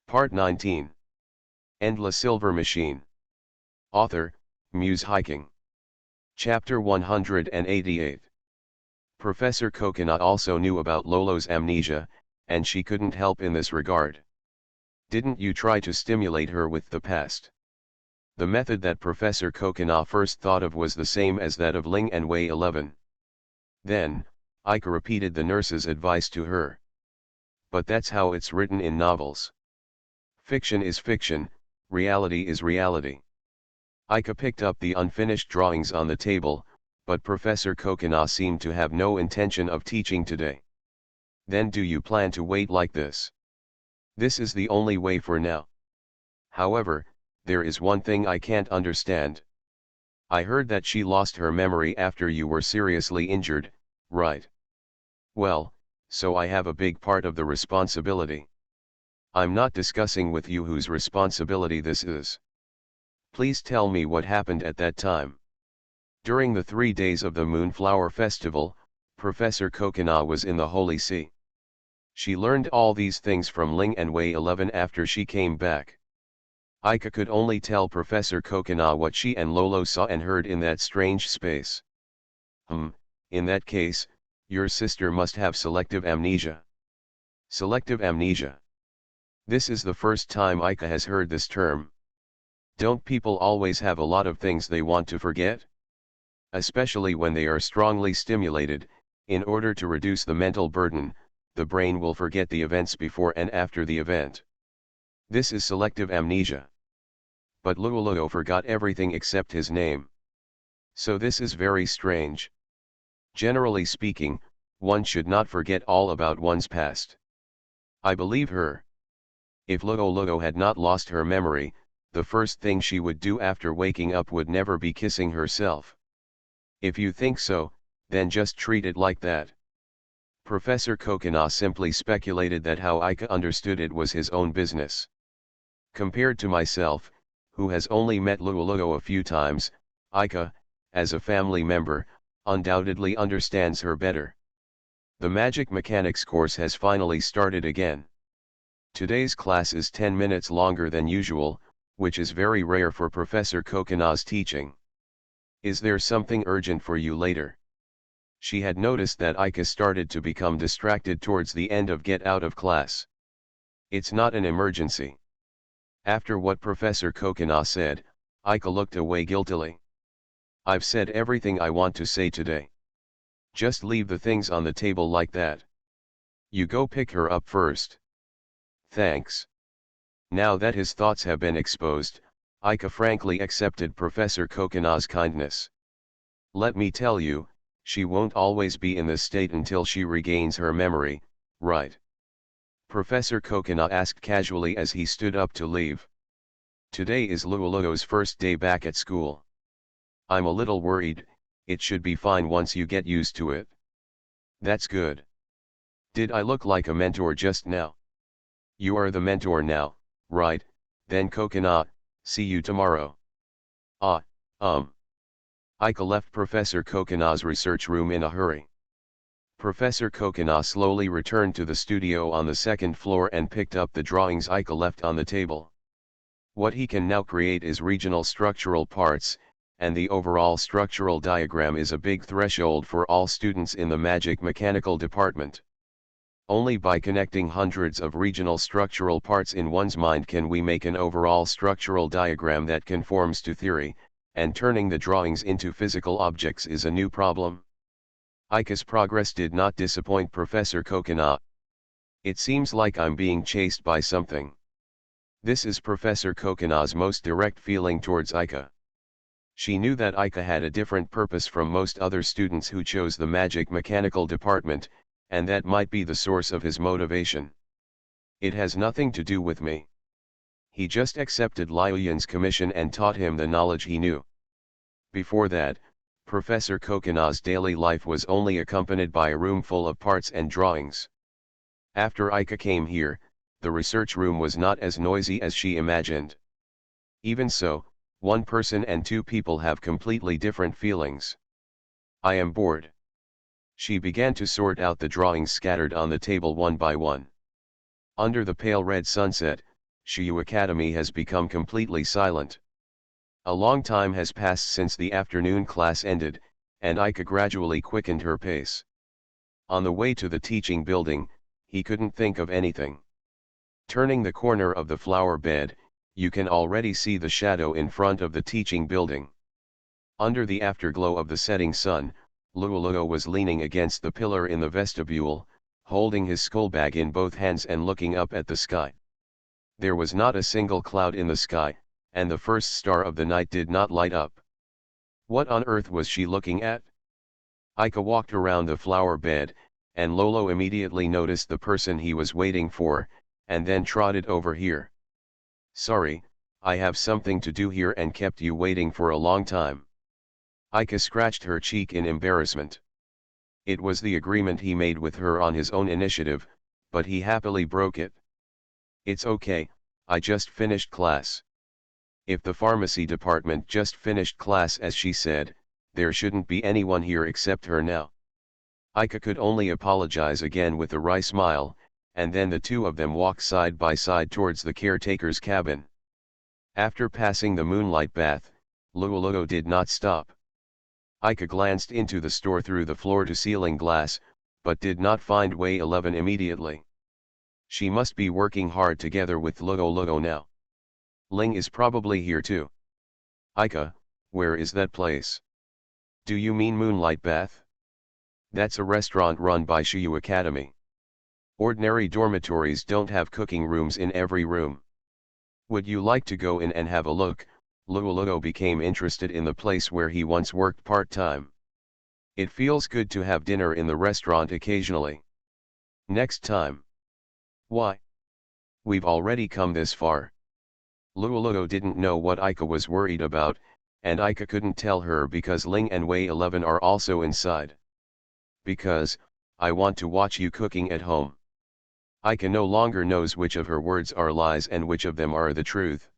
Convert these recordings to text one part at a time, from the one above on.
Part 19. Endless Silver Machine. Author, Muse Hiking. Chapter 188. Professor Coconut also knew about Lolo's amnesia, and she couldn't help in this regard. Didn't you try to stimulate her with the past? The method that Professor Coconut first thought of was the same as that of Ling and Wei 11. Then, Ika repeated the nurse's advice to her. But that's how it's written in novels. Fiction is fiction, reality is reality. Ika picked up the unfinished drawings on the table, but Professor Coconut seemed to have no intention of teaching today. Then do you plan to wait like this? This is the only way for now. However, there is one thing I can't understand. I heard that she lost her memory after you were seriously injured, right? Well, so I have a big part of the responsibility. I'm not discussing with you whose responsibility this is. Please tell me what happened at that time. During the 3 days of the Moonflower Festival, Professor Coconut was in the Holy See. She learned all these things from Ling and Wei 11 after she came back. Ika could only tell Professor Coconut what she and Lolo saw and heard in that strange space. In that case, your sister must have selective amnesia. Selective amnesia. This is the first time Ika has heard this term. Don't people always have a lot of things they want to forget? Especially when they are strongly stimulated, in order to reduce the mental burden, the brain will forget the events before and after the event. This is selective amnesia. But Lolo forgot everything except his name. So this is very strange. Generally speaking, one should not forget all about one's past. I believe her. If Lolo had not lost her memory, the first thing she would do after waking up would never be kissing herself. If you think so, then just treat it like that. Professor Coconut simply speculated that how Ika understood it was his own business. Compared to myself, who has only met Lolo a few times, Ika, as a family member, undoubtedly understands her better. The magic mechanics course has finally started again. Today's class is 10 minutes longer than usual, which is very rare for Professor Coconut's teaching. Is there something urgent for you later? She had noticed that Ika started to become distracted towards the end of get out of class. It's not an emergency. After what Professor Coconut said, Ika looked away guiltily. I've said everything I want to say today. Just leave the things on the table like that. You go pick her up first. Thanks. Now that his thoughts have been exposed, Ika frankly accepted Professor Coconut's kindness. Let me tell you, she won't always be in this state until she regains her memory, right? Professor Coconut asked casually as he stood up to leave. Today is Lolo's first day back at school. I'm a little worried. It should be fine once you get used to it. That's good. Did I look like a mentor just now? You are the mentor now, right? Then Coconut, see you tomorrow. Ika left Professor Coconut's research room in a hurry. Professor Coconut slowly returned to the studio on the second floor and picked up the drawings Ika left on the table. What he can now create is regional structural parts, and the overall structural diagram is a big threshold for all students in the magic mechanical department. Only by connecting hundreds of regional structural parts in one's mind can we make an overall structural diagram that conforms to theory, and turning the drawings into physical objects is a new problem. Ika's progress did not disappoint Professor Coconut. It seems like I'm being chased by something. This is Professor Coconut's most direct feeling towards Ika. She knew that Ika had a different purpose from most other students who chose the magic mechanical department, and that might be the source of his motivation. It has nothing to do with me. He just accepted Liu-Yun's commission and taught him the knowledge he knew. Before that, Professor Coconut's daily life was only accompanied by a room full of parts and drawings. After Ika came here, the research room was not as noisy as she imagined. Even so, one person and two people have completely different feelings. I am bored. She began to sort out the drawings scattered on the table one by one. Under the pale red sunset, Shiyu Academy has become completely silent. A long time has passed since the afternoon class ended, and Aika gradually quickened her pace. On the way to the teaching building, he couldn't think of anything. Turning the corner of the flower bed, you can already see the shadow in front of the teaching building. Under the afterglow of the setting sun, Luoluo was leaning against the pillar in the vestibule, holding his school bag in both hands and looking up at the sky. There was not a single cloud in the sky, and the first star of the night did not light up. What on earth was she looking at? Aika walked around the flower bed, and Lolo immediately noticed the person he was waiting for, and then trotted over here. Sorry, I have something to do here and kept you waiting for a long time. Aika scratched her cheek in embarrassment. It was the agreement he made with her on his own initiative, but he happily broke it. It's okay, I just finished class. If the pharmacy department just finished class as she said, there shouldn't be anyone here except her now. Aika could only apologize again with a wry smile, and then the two of them walked side by side towards the caretaker's cabin. After passing the moonlight bath, Luoluo did not stop. Aika glanced into the store through the floor-to-ceiling glass, but did not find Way 11 immediately. She must be working hard together with Luoluo now. Ling is probably here too. Aika, where is that place? Do you mean Moonlight Bath? That's a restaurant run by Shiyu Academy. Ordinary dormitories don't have cooking rooms in every room. Would you like to go in and have a look? Luoluo became interested in the place where he once worked part-time. It feels good to have dinner in the restaurant occasionally. Next time. Why? We've already come this far. Luoluo didn't know what Aika was worried about, and Aika couldn't tell her because Ling and Way 11 are also inside. Because, I want to watch you cooking at home. Aika no longer knows which of her words are lies and which of them are the truth.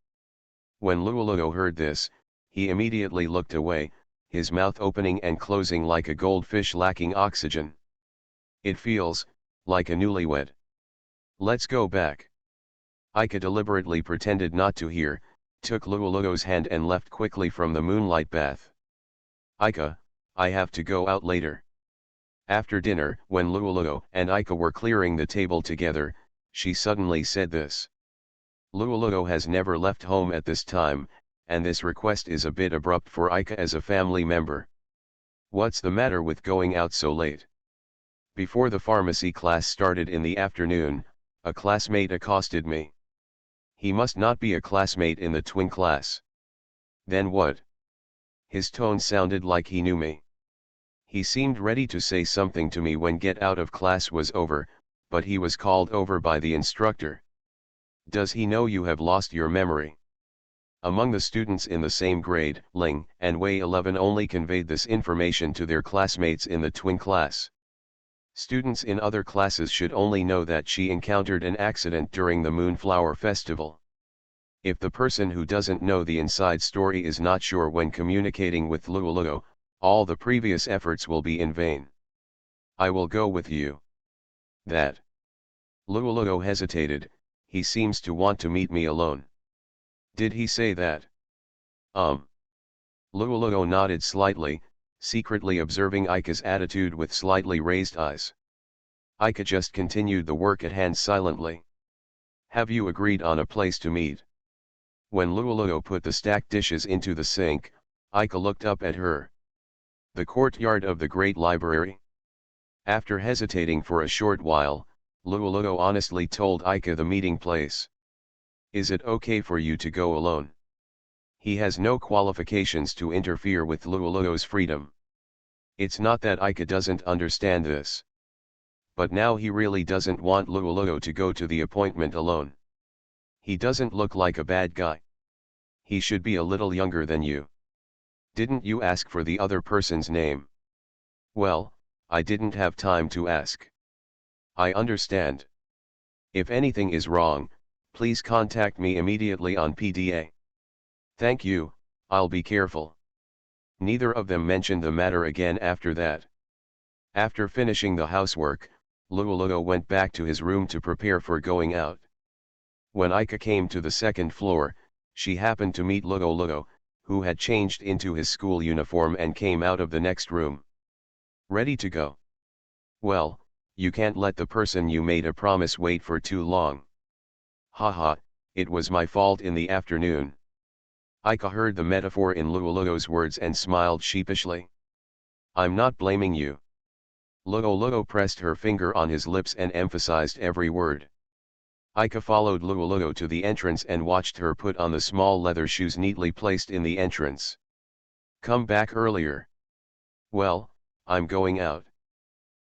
When Luoluo heard this, he immediately looked away, his mouth opening and closing like a goldfish lacking oxygen. It feels like a newlywed. Let's go back. Aika deliberately pretended not to hear, took Luoluo's hand and left quickly from the moonlight bath. Aika, I have to go out later. After dinner, when Luoluo and Aika were clearing the table together, she suddenly said this. Luoluo has never left home at this time, and this request is a bit abrupt for Aika as a family member. What's the matter with going out so late? Before the pharmacy class started in the afternoon, a classmate accosted me. He must not be a classmate in the twin class. Then what? His tone sounded like he knew me. He seemed ready to say something to me when get out of class was over, but he was called over by the instructor. Does he know you have lost your memory? Among the students in the same grade, Ling and Way 11 only conveyed this information to their classmates in the twin class. Students in other classes should only know that she encountered an accident during the Moonflower Festival. If the person who doesn't know the inside story is not sure when communicating with Luoluo, all the previous efforts will be in vain. I will go with you. That. Luoluo hesitated, he seems to want to meet me alone. Did he say that? Luoluo nodded slightly, secretly observing Aika's attitude with slightly raised eyes. Aika just continued the work at hand silently. Have you agreed on a place to meet? When Luoluo put the stacked dishes into the sink, Aika looked up at her. The courtyard of the Great Library? After hesitating for a short while, Luoluo honestly told Aika the meeting place. Is it okay for you to go alone? He has no qualifications to interfere with Luoluo's freedom. It's not that Aika doesn't understand this. But now he really doesn't want Luoluo to go to the appointment alone. He doesn't look like a bad guy. He should be a little younger than you. Didn't you ask for the other person's name? Well, I didn't have time to ask. I understand. If anything is wrong, please contact me immediately on PDA. Thank you, I'll be careful. Neither of them mentioned the matter again after that. After finishing the housework, Luoluo went back to his room to prepare for going out. When Ika came to the second floor, she happened to meet Lugo, who had changed into his school uniform and came out of the next room. Ready to go? Well, you can't let the person you made a promise wait for too long. Haha, it was my fault in the afternoon. Ika heard the metaphor in Lugo's words and smiled sheepishly. I'm not blaming you. Lugo pressed her finger on his lips and emphasized every word. Ika followed Lugo to the entrance and watched her put on the small leather shoes neatly placed in the entrance. Come back earlier. Well, I'm going out.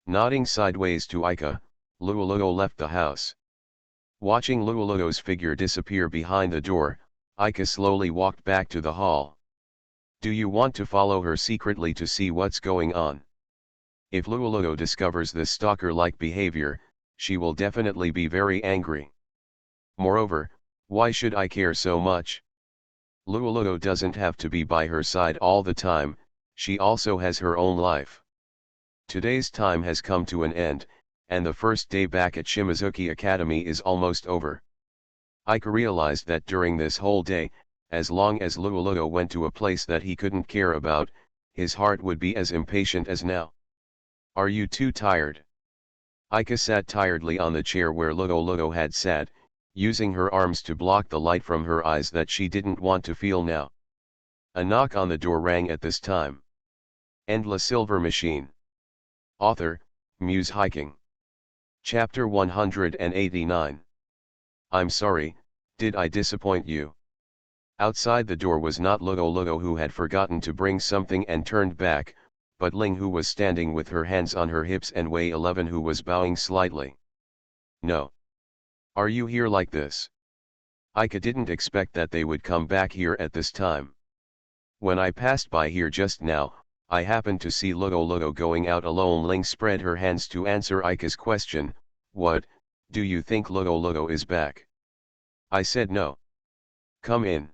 Nodding sideways to Ika, Lugo left the house. Watching Lugo's figure disappear behind the door, Ika slowly walked back to the hall. Do you want to follow her secretly to see what's going on? If Lugo discovers this stalker-like behavior, she will definitely be very angry. Moreover, why should I care so much? Lugo doesn't have to be by her side all the time, she also has her own life. Today's time has come to an end, and the first day back at Shimizuki Academy is almost over. Ika realized that during this whole day, as long as Lugo went to a place that he couldn't care about, his heart would be as impatient as now. Are you too tired? Ika sat tiredly on the chair where Lugo had sat, using her arms to block the light from her eyes that she didn't want to feel now. A knock on the door rang at this time. Endless Silver Machine. Author, Muse Hiking. Chapter 189. I'm sorry, did I disappoint you? Outside the door was not Lugo who had forgotten to bring something and turned back, but Ling who was standing with her hands on her hips and Wei 11 who was bowing slightly. No. Are you here like this? Ika didn't expect that they would come back here at this time. When I passed by here just now, I happened to see Lugo going out alone. Ling spread her hands to answer Ika's question. What, do you think Lugo is back? I said no. Come in.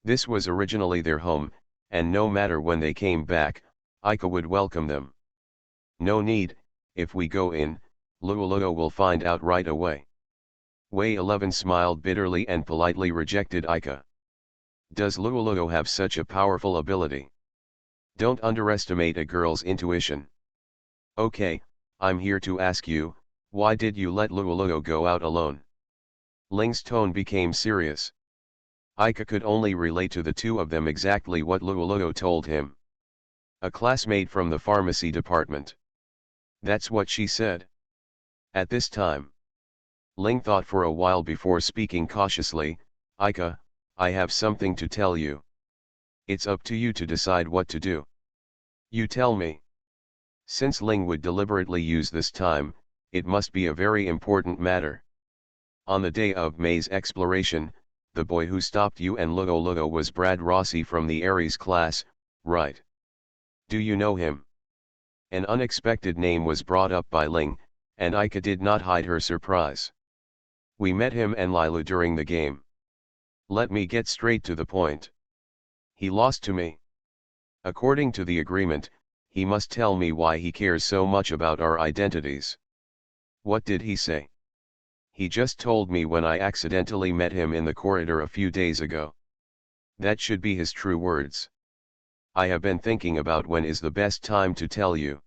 This was originally their home, and no matter when they came back, Ika would welcome them. No need, if we go in, Lugo will find out right away. Wei 11 smiled bitterly and politely rejected Ika. Does Lugo have such a powerful ability? Don't underestimate a girl's intuition. Okay, I'm here to ask you, why did you let Lugo go out alone? Ling's tone became serious. Ika could only relate to the two of them exactly what Lugo told him. A classmate from the pharmacy department. That's what she said. At this time, Ling thought for a while before speaking cautiously. Ika, I have something to tell you. It's up to you to decide what to do. You tell me. Since Ling would deliberately use this time, it must be a very important matter. On the day of May's exploration, the boy who stopped you and Lugo was Brad Rossi from the Aries class, right? Do you know him? An unexpected name was brought up by Ling, and Ika did not hide her surprise. We met him and Lilu during the game. Let me get straight to the point. He lost to me. According to the agreement, he must tell me why he cares so much about our identities. What did he say? He just told me when I accidentally met him in the corridor a few days ago. That should be his true words. I have been thinking about when is the best time to tell you.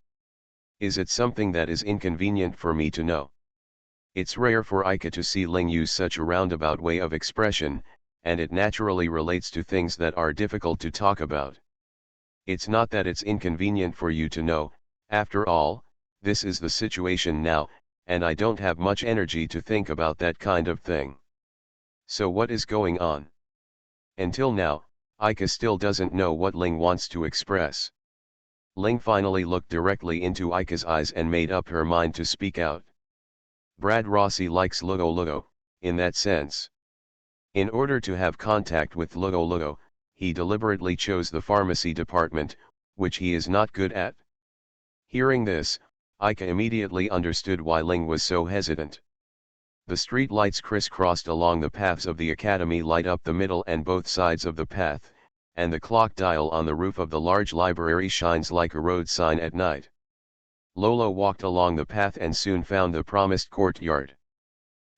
Is it something that is inconvenient for me to know? It's rare for Ika to see Ling use such a roundabout way of expression, and it naturally relates to things that are difficult to talk about. It's not that it's inconvenient for you to know, after all, this is the situation now, and I don't have much energy to think about that kind of thing. So what is going on? Until now, Ika still doesn't know what Ling wants to express. Ling finally looked directly into Ika's eyes and made up her mind to speak out. Brad Rossi likes Lugo, in that sense. In order to have contact with Lugo, he deliberately chose the pharmacy department, which he is not good at. Hearing this, Ika immediately understood why Ling was so hesitant. The street lights crisscrossed along the paths of the academy light up the middle and both sides of the path, and the clock dial on the roof of the large library shines like a road sign at night. Lolo walked along the path and soon found the promised courtyard.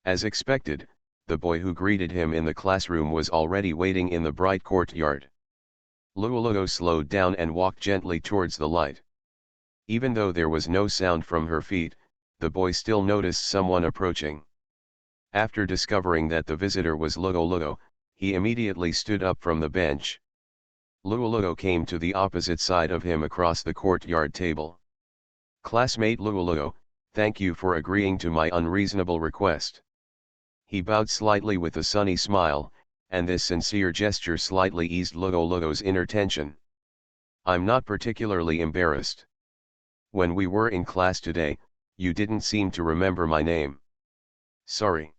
As expected, the boy who greeted him in the classroom was already waiting in the bright courtyard. Lululo slowed down and walked gently towards the light. Even though there was no sound from her feet, the boy still noticed someone approaching. After discovering that the visitor was Lululo, he immediately stood up from the bench. Lululo came to the opposite side of him across the courtyard table. "Classmate Lululo, thank you for agreeing to my unreasonable request." He bowed slightly with a sunny smile, and this sincere gesture slightly eased Lululo's inner tension. "I'm not particularly embarrassed. When we were in class today, you didn't seem to remember my name." "Sorry."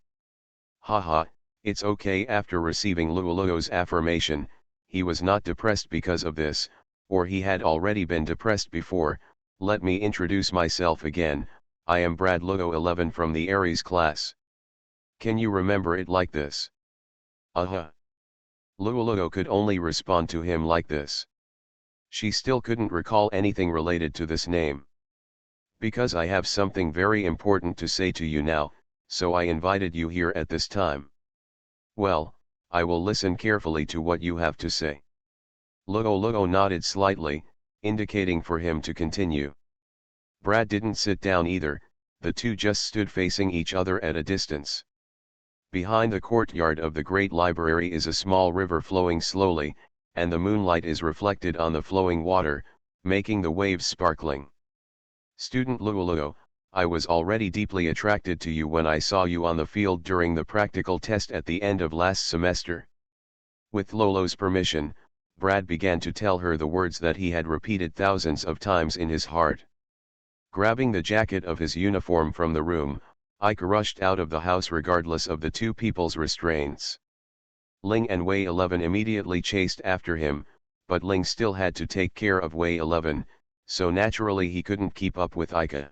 "Haha, it's okay." After receiving Lululo's affirmation, he was not depressed because of this, or he had already been depressed before. "Let me introduce myself again, I am Brad Lugo 11 from the Aries class. Can you remember it like this?" Lululo could only respond to him like this. She still couldn't recall anything related to this name. "Because I have something very important to say to you now, so I invited you here at this time." "Well, I will listen carefully to what you have to say." Lugo nodded slightly, indicating for him to continue. Brad didn't sit down either, the two just stood facing each other at a distance. Behind the courtyard of the great library is a small river flowing slowly, and the moonlight is reflected on the flowing water, making the waves sparkling. "Student Lululo, I was already deeply attracted to you when I saw you on the field during the practical test at the end of last semester." With Lolo's permission, Brad began to tell her the words that he had repeated thousands of times in his heart. Grabbing the jacket of his uniform from the room, Ike rushed out of the house regardless of the two people's restraints. Ling and Wei 11 immediately chased after him, but Ling still had to take care of Wei 11, so naturally he couldn't keep up with Ike.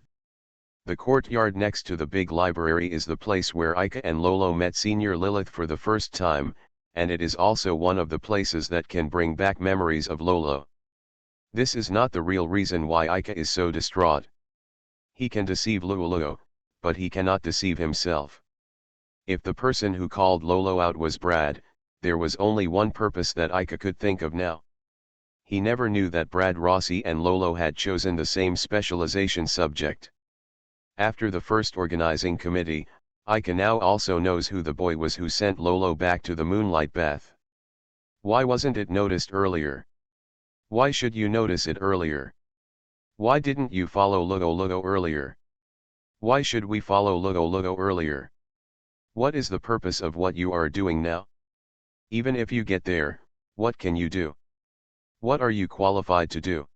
The courtyard next to the big library is the place where Ike and Lolo met Senior Lilith for the first time, and it is also one of the places that can bring back memories of Lolo. This is not the real reason why Ike is so distraught. He can deceive Lolo, but he cannot deceive himself. If the person who called Lolo out was Brad, there was only one purpose that Ike could think of now. He never knew that Brad Rossi and Lolo had chosen the same specialization subject. After the first organizing committee, Ike now also knows who the boy was who sent Lolo back to the moonlight bath. Why wasn't it noticed earlier? Why should you notice it earlier? Why didn't you follow Lugo earlier? Why should we follow Lugo earlier? What is the purpose of what you are doing now? Even if you get there, what can you do? What are you qualified to do?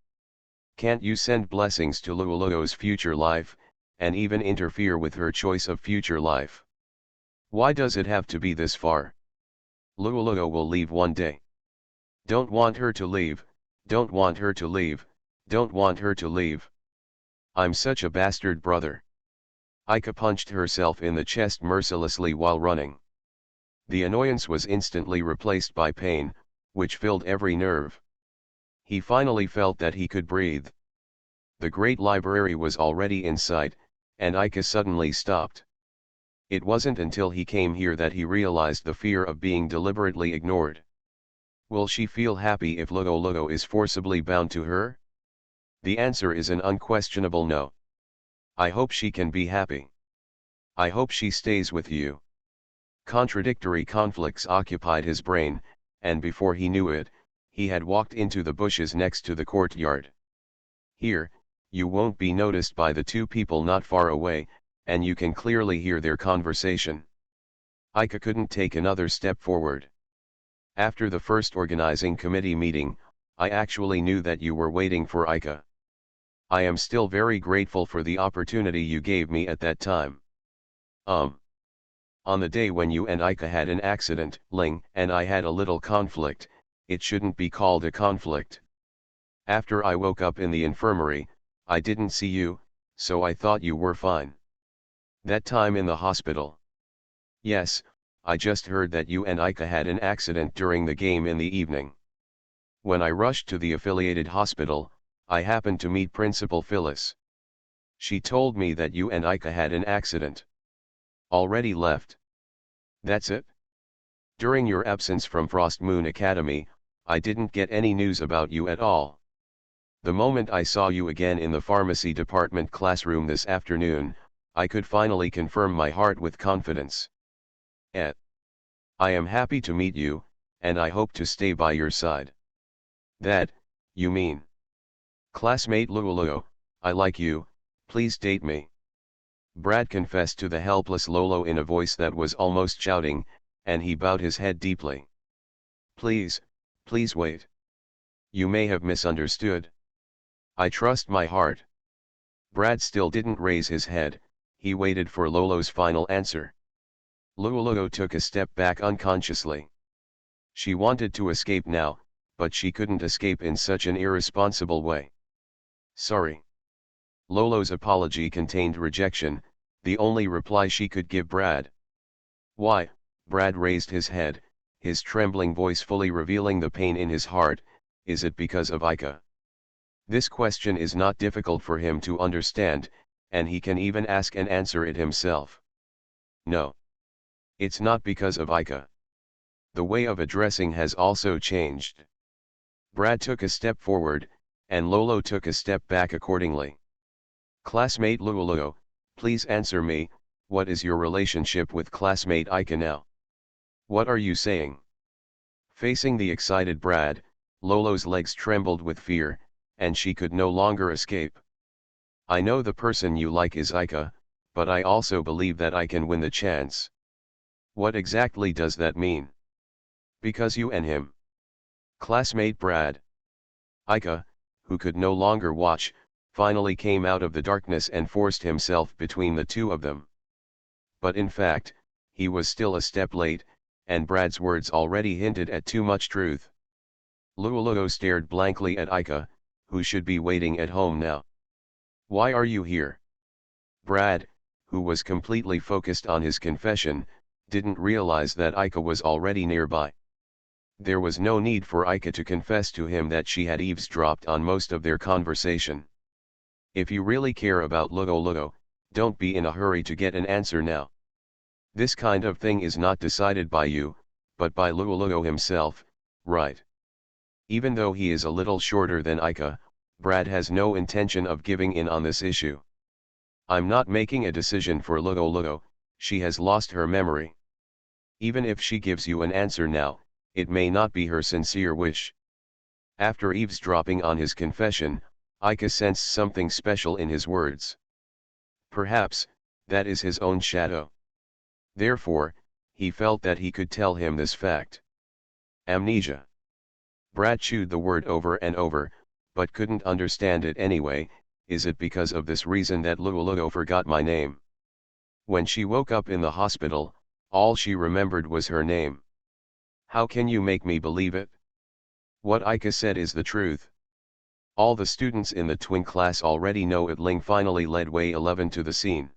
Can't you send blessings to Lugo's future life, and even interfere with her choice of future life? Why does it have to be this far? Lugo will leave one day. Don't want her to leave, don't want her to leave, don't want her to leave. I'm such a bastard brother. Ika punched herself in the chest mercilessly while running. The annoyance was instantly replaced by pain, which filled every nerve. He finally felt that he could breathe. The great library was already in sight, and Ika suddenly stopped. It wasn't until he came here that he realized the fear of being deliberately ignored. Will she feel happy if Lugo is forcibly bound to her? The answer is an unquestionable no. I hope she can be happy. I hope she stays with you. Contradictory conflicts occupied his brain, and before he knew it, he had walked into the bushes next to the courtyard. Here, you won't be noticed by the two people not far away, and you can clearly hear their conversation. Ika couldn't take another step forward. After the first organizing committee meeting, I actually knew that you were waiting for Ika. I am still very grateful for the opportunity you gave me at that time. On the day when you and Ika had an accident, Ling and I had a little conflict. It shouldn't be called a conflict. After I woke up in the infirmary, I didn't see you, so I thought you were fine. That time in the hospital. Yes, I just heard that you and Ika had an accident during the game in the evening. When I rushed to the affiliated hospital, I happened to meet Principal Phyllis. She told me that you and Ika had an accident. Already left. That's it? During your absence from Frost Moon Academy, I didn't get any news about you at all. The moment I saw you again in the pharmacy department classroom this afternoon, I could finally confirm my heart with confidence. I am happy to meet you, and I hope to stay by your side. That, you mean? Classmate Lulu, I like you, please date me. Brad confessed to the helpless Lolo in a voice that was almost shouting, and he bowed his head deeply. Please wait. You may have misunderstood. I trust my heart. Brad still didn't raise his head, he waited for Lolo's final answer. Lulu took a step back unconsciously. She wanted to escape now, but she couldn't escape in such an irresponsible way. Sorry. Lolo's apology contained rejection, the only reply she could give Brad. Why? Brad raised his head, his trembling voice fully revealing the pain in his heart. Is it because of Aika? This question is not difficult for him to understand, and he can even ask and answer it himself. No. It's not because of Aika. The way of addressing has also changed. Brad took a step forward, and Lolo took a step back accordingly. Classmate Lulu, please answer me, what is your relationship with classmate Aika now? What are you saying? Facing the excited Brad, Lolo's legs trembled with fear, and she could no longer escape. I know the person you like is Aika, but I also believe that I can win the chance. What exactly does that mean? Because you and him. Classmate Brad. Aika, who could no longer watch, finally came out of the darkness and forced himself between the two of them. But in fact, he was still a step late, and Brad's words already hinted at too much truth. Lulu stared blankly at Aika, who should be waiting at home now. Why are you here? Brad, who was completely focused on his confession, didn't realize that Aika was already nearby. There was no need for Aika to confess to him that she had eavesdropped on most of their conversation. If you really care about Lulu, don't be in a hurry to get an answer now. This kind of thing is not decided by you, but by Lulu himself, right? Even though he is a little shorter than Aika, Brad has no intention of giving in on this issue. I'm not making a decision for Lulu, she has lost her memory. Even if she gives you an answer now, it may not be her sincere wish. After eavesdropping on his confession, Aika sensed something special in his words. Perhaps, that is his own shadow. Therefore, he felt that he could tell him this fact. Amnesia. Brad chewed the word over and over, but couldn't understand it anyway. Is it because of this reason that Lulu forgot my name? When she woke up in the hospital, all she remembered was her name. How can you make me believe it? What Aika said is the truth. All the students in the twin class already know it. Ling finally led Wei 11 to the scene.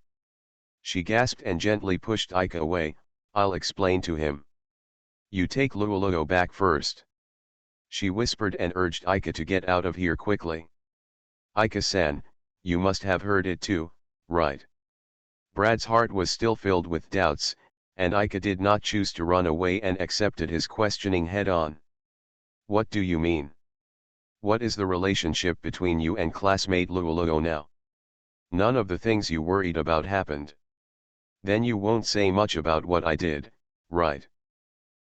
She gasped and gently pushed Aika away. I'll explain to him. You take Lulu back first. She whispered and urged Aika to get out of here quickly. Aika-san, you must have heard it too, right? Brad's heart was still filled with doubts, and Aika did not choose to run away and accepted his questioning head-on. What do you mean? What is the relationship between you and classmate Lulu now? None of the things you worried about happened. Then you won't say much about what I did, right?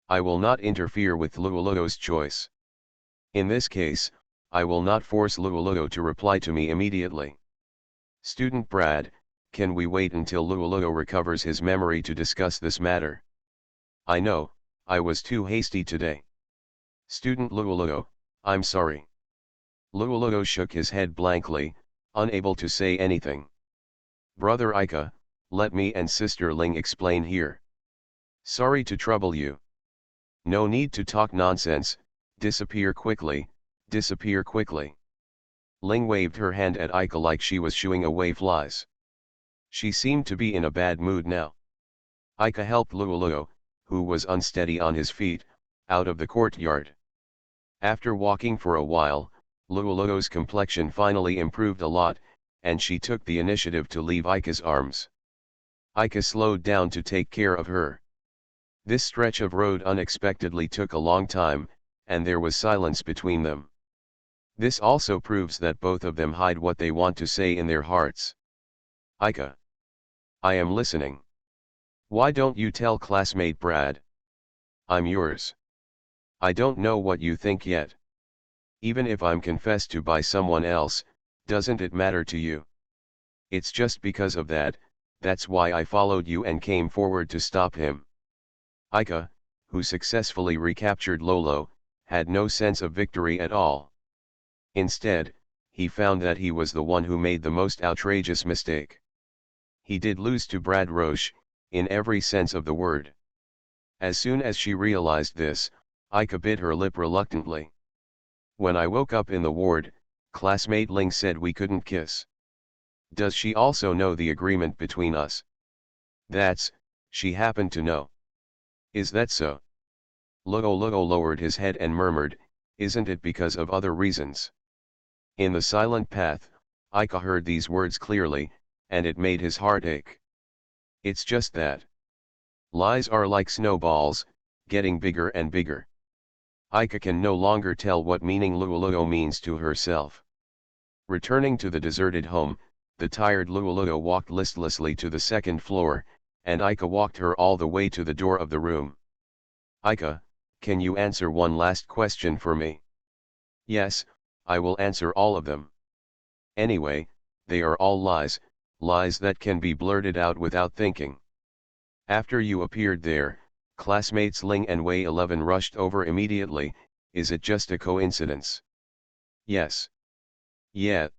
I will not interfere with Lulu's choice. In this case, I will not force Lulu to reply to me immediately. Student Brad, can we wait until Lulu recovers his memory to discuss this matter? I know, I was too hasty today. Student Lulu, I'm sorry. Lulu shook his head blankly, unable to say anything. Brother Aika, let me and Sister Ling explain here. Sorry to trouble you. No need to talk nonsense, disappear quickly, disappear quickly. Ling waved her hand at Aika like she was shooing away flies. She seemed to be in a bad mood now. Aika helped Lulu, who was unsteady on his feet, out of the courtyard. After walking for a while, Lulu's complexion finally improved a lot, and she took the initiative to leave Aika's arms. Aika slowed down to take care of her. This stretch of road unexpectedly took a long time, and there was silence between them. This also proves that both of them hide what they want to say in their hearts. Ika. I am listening. Why don't you tell classmate Brad? I'm yours. I don't know what you think yet. Even if I'm confessed to by someone else, doesn't it matter to you? It's just because of that, that's why I followed you and came forward to stop him. Ika, who successfully recaptured Lolo, had no sense of victory at all. Instead, he found that he was the one who made the most outrageous mistake. He did lose to Brad Roche, in every sense of the word. As soon as she realized this, Ika bit her lip reluctantly. When I woke up in the ward, classmate Ling said we couldn't kiss. Does she also know the agreement between us? She happened to know. Is that so? Lugo lowered his head and murmured, isn't it because of other reasons? In the silent path, Ika heard these words clearly, and it made his heart ache. It's just that. Lies are like snowballs, getting bigger and bigger. Ika can no longer tell what meaning Lugo means to herself. Returning to the deserted home, the tired Lugo walked listlessly to the second floor, and Ika walked her all the way to the door of the room. Ika, can you answer one last question for me? Yes, I will answer all of them. Anyway, they are all lies, lies that can be blurted out without thinking. After you appeared there, classmates Ling and Wei 11 rushed over immediately. Is it just a coincidence? Yes. Yeah.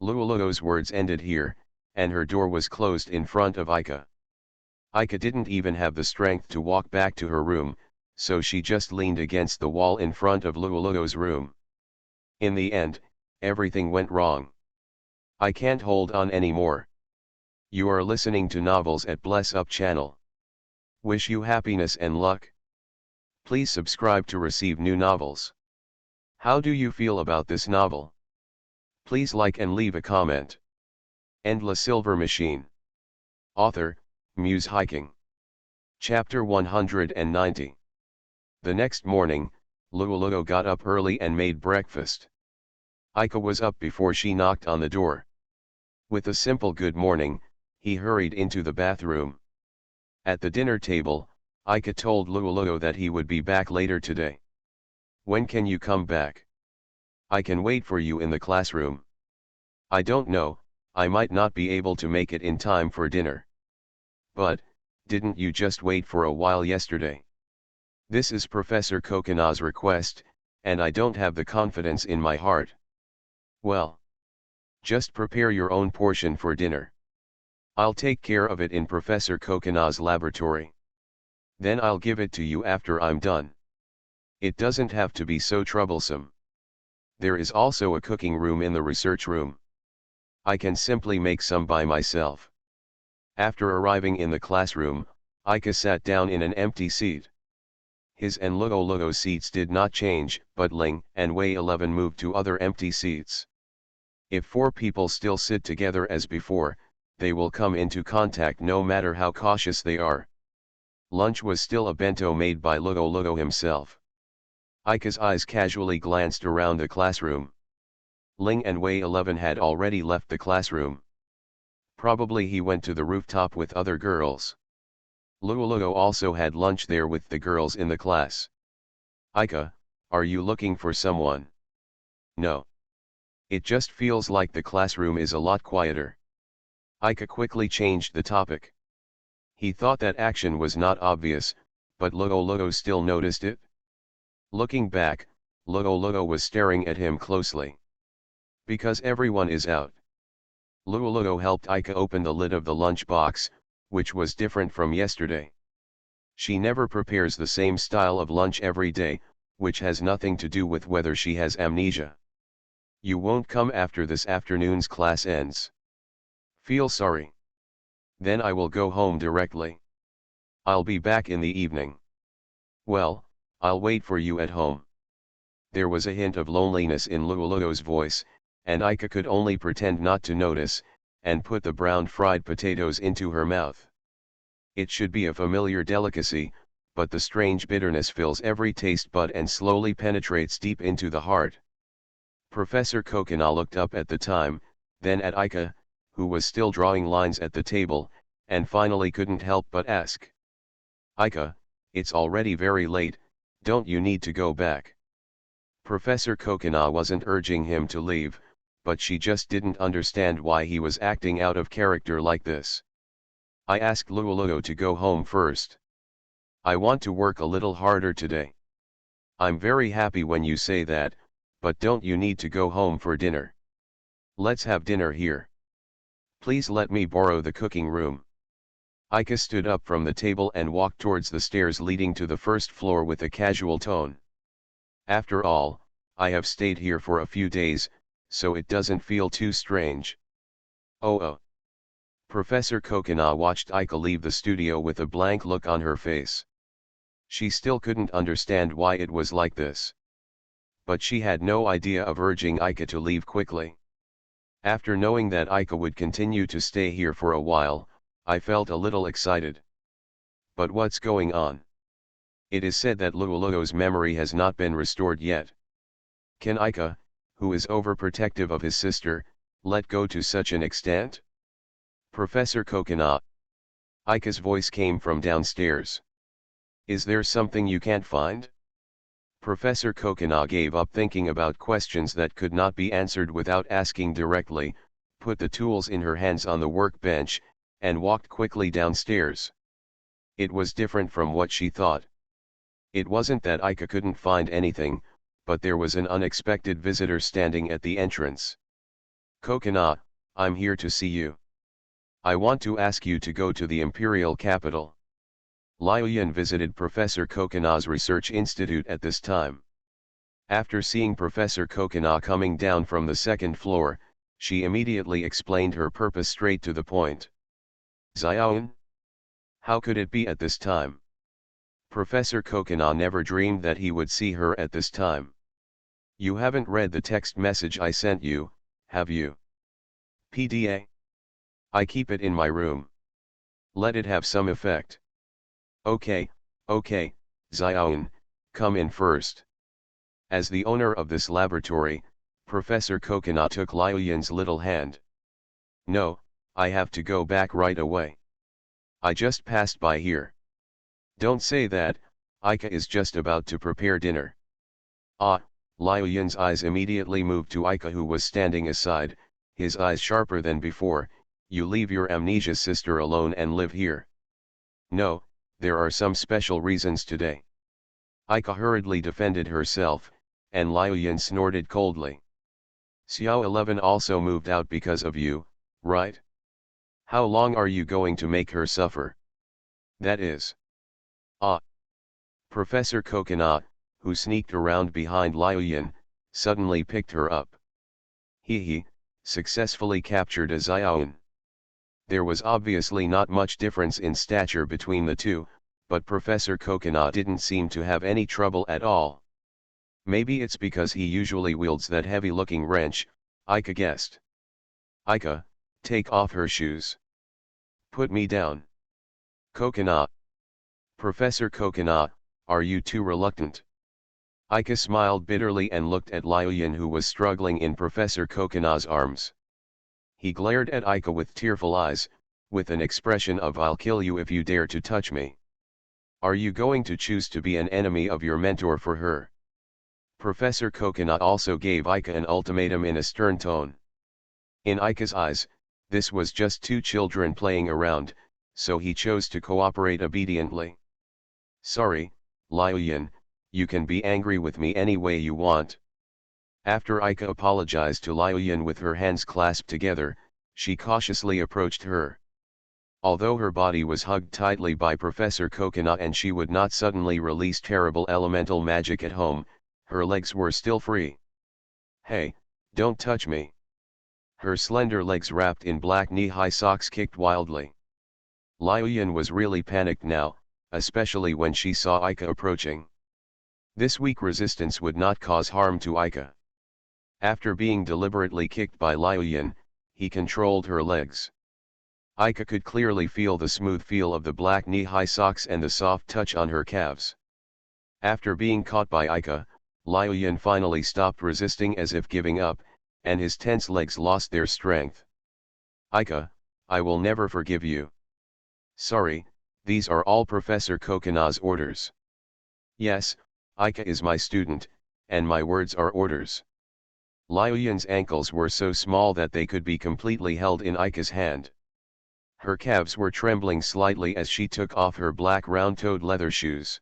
Luo's words ended here, and her door was closed in front of Ika. Ika didn't even have the strength to walk back to her room, so she just leaned against the wall in front of Luo's room. In the end, everything went wrong. I can't hold on anymore. You are listening to Novels at Bless Up channel. Wish you happiness and luck. Please subscribe to receive new novels. How do you feel about this novel? Please like and leave a comment. Endless Silver Machine. Author, Muse Hiking. Chapter 190. The next morning, Luo got up early and made breakfast. Ika was up before she knocked on the door. With a simple good morning, he hurried into the bathroom. At the dinner table, Ika told Luo that he would be back later today. When can you come back? I can wait for you in the classroom. I don't know, I might not be able to make it in time for dinner. But, didn't you just wait for a while yesterday? This is Professor Kokina's request, and I don't have the confidence in my heart. Well, just prepare your own portion for dinner. I'll take care of it in Professor Kokina's laboratory. Then I'll give it to you after I'm done. It doesn't have to be so troublesome. There is also a cooking room in the research room. I can simply make some by myself. After arriving in the classroom, Ika sat down in an empty seat. His and Luo's seats did not change, but Ling and Wei 11 moved to other empty seats. If four people still sit together as before, they will come into contact no matter how cautious they are. Lunch was still a bento made by Luo himself. Ika's eyes casually glanced around the classroom. Ling and Wei 11 had already left the classroom. Probably he went to the rooftop with other girls. Luo also had lunch there with the girls in the class. Ika, are you looking for someone? No. It just feels like the classroom is a lot quieter. Ika quickly changed the topic. He thought that action was not obvious, but Luo still noticed it. Looking back, Luo was staring at him closely. Because everyone is out. Luo helped Ika open the lid of the lunch box, which was different from yesterday. She never prepares the same style of lunch every day, which has nothing to do with whether she has amnesia. You won't come after this afternoon's class ends. Feel sorry. Then I will go home directly. I'll be back in the evening. Well, I'll wait for you at home. There was a hint of loneliness in Luo's voice, and Ika could only pretend not to notice, and put the browned fried potatoes into her mouth. It should be a familiar delicacy, but the strange bitterness fills every taste bud and slowly penetrates deep into the heart. Professor Kokina looked up at the time, then at Aika, who was still drawing lines at the table, and finally couldn't help but ask. Aika, it's already very late, don't you need to go back? Professor Kokina wasn't urging him to leave, but she just didn't understand why he was acting out of character like this. I asked Luoluo to go home first. I want to work a little harder today. I'm very happy when you say that, but don't you need to go home for dinner? Let's have dinner here. Please let me borrow the cooking room. Aika stood up from the table and walked towards the stairs leading to the first floor with a casual tone. After all, I have stayed here for a few days, so it doesn't feel too strange. Oh. Professor Kokina watched Aika leave the studio with a blank look on her face. She still couldn't understand why it was like this. But she had no idea of urging Aika to leave quickly. After knowing that Aika would continue to stay here for a while, I felt a little excited. But what's going on? It is said that Luoluo's memory has not been restored yet. Can Aika, who is overprotective of his sister, let go to such an extent? Professor Kokina. Aika's voice came from downstairs. Is there something you can't find? Professor Kokina gave up thinking about questions that could not be answered without asking directly, put the tools in her hands on the workbench, and walked quickly downstairs. It was different from what she thought. It wasn't that Aika couldn't find anything, but there was an unexpected visitor standing at the entrance. Kokina, I'm here to see you. I want to ask you to go to the imperial capital. Liuyan visited Professor Kokina's research institute at this time. After seeing Professor Kokina coming down from the second floor, she immediately explained her purpose straight to the point. Xiaoyan? How could it be at this time? Professor Kokina never dreamed that he would see her at this time. You haven't read the text message I sent you, have you? PDA? I keep it in my room. Let it have some effect. Okay, Xiaoyan, come in first. As the owner of this laboratory, Professor Kokina took Liuyan's little hand. No, I have to go back right away. I just passed by here. Don't say that, Aika is just about to prepare dinner. Ah, Liuyan's eyes immediately moved to Aika, who was standing aside, his eyes sharper than before. You leave your amnesia sister alone and live here. No, there are some special reasons today. Aika hurriedly defended herself, and Liuyan snorted coldly. Xiao 11 also moved out because of you, right? How long are you going to make her suffer? That is. Ah. Professor Kokina, who sneaked around behind Liuyan, suddenly picked her up. He successfully captured a Xiaoyan. There was obviously not much difference in stature between the two, but Professor Kokina didn't seem to have any trouble at all. Maybe it's because he usually wields that heavy-looking wrench, Aika guessed. Aika, take off her shoes. Put me down. Kokina. Professor Kokina, are you too reluctant? Aika smiled bitterly and looked at Liuyan, who was struggling in Professor Kokina's arms. He glared at Aika with tearful eyes, with an expression of "I'll kill you if you dare to touch me." Are you going to choose to be an enemy of your mentor for her? Professor Kokina also gave Aika an ultimatum in a stern tone. In Aika's eyes, this was just two children playing around, so he chose to cooperate obediently. Sorry, Liuyan, you can be angry with me any way you want. After Aika apologized to Liuyan with her hands clasped together, she cautiously approached her. Although her body was hugged tightly by Professor Kokina and she would not suddenly release terrible elemental magic at home, her legs were still free. Hey, don't touch me. Her slender legs wrapped in black knee-high socks kicked wildly. Liuyan was really panicked now, especially when she saw Aika approaching. This weak resistance would not cause harm to Aika. After being deliberately kicked by Liuyan, he controlled her legs. Aika could clearly feel the smooth feel of the black knee-high socks and the soft touch on her calves. After being caught by Aika, Liuyan finally stopped resisting as if giving up, and his tense legs lost their strength. Aika, I will never forgive you. Sorry, these are all Professor Kokina's orders. Yes, Aika is my student, and my words are orders. Liuyan's ankles were so small that they could be completely held in Aika's hand. Her calves were trembling slightly as she took off her black round-toed leather shoes.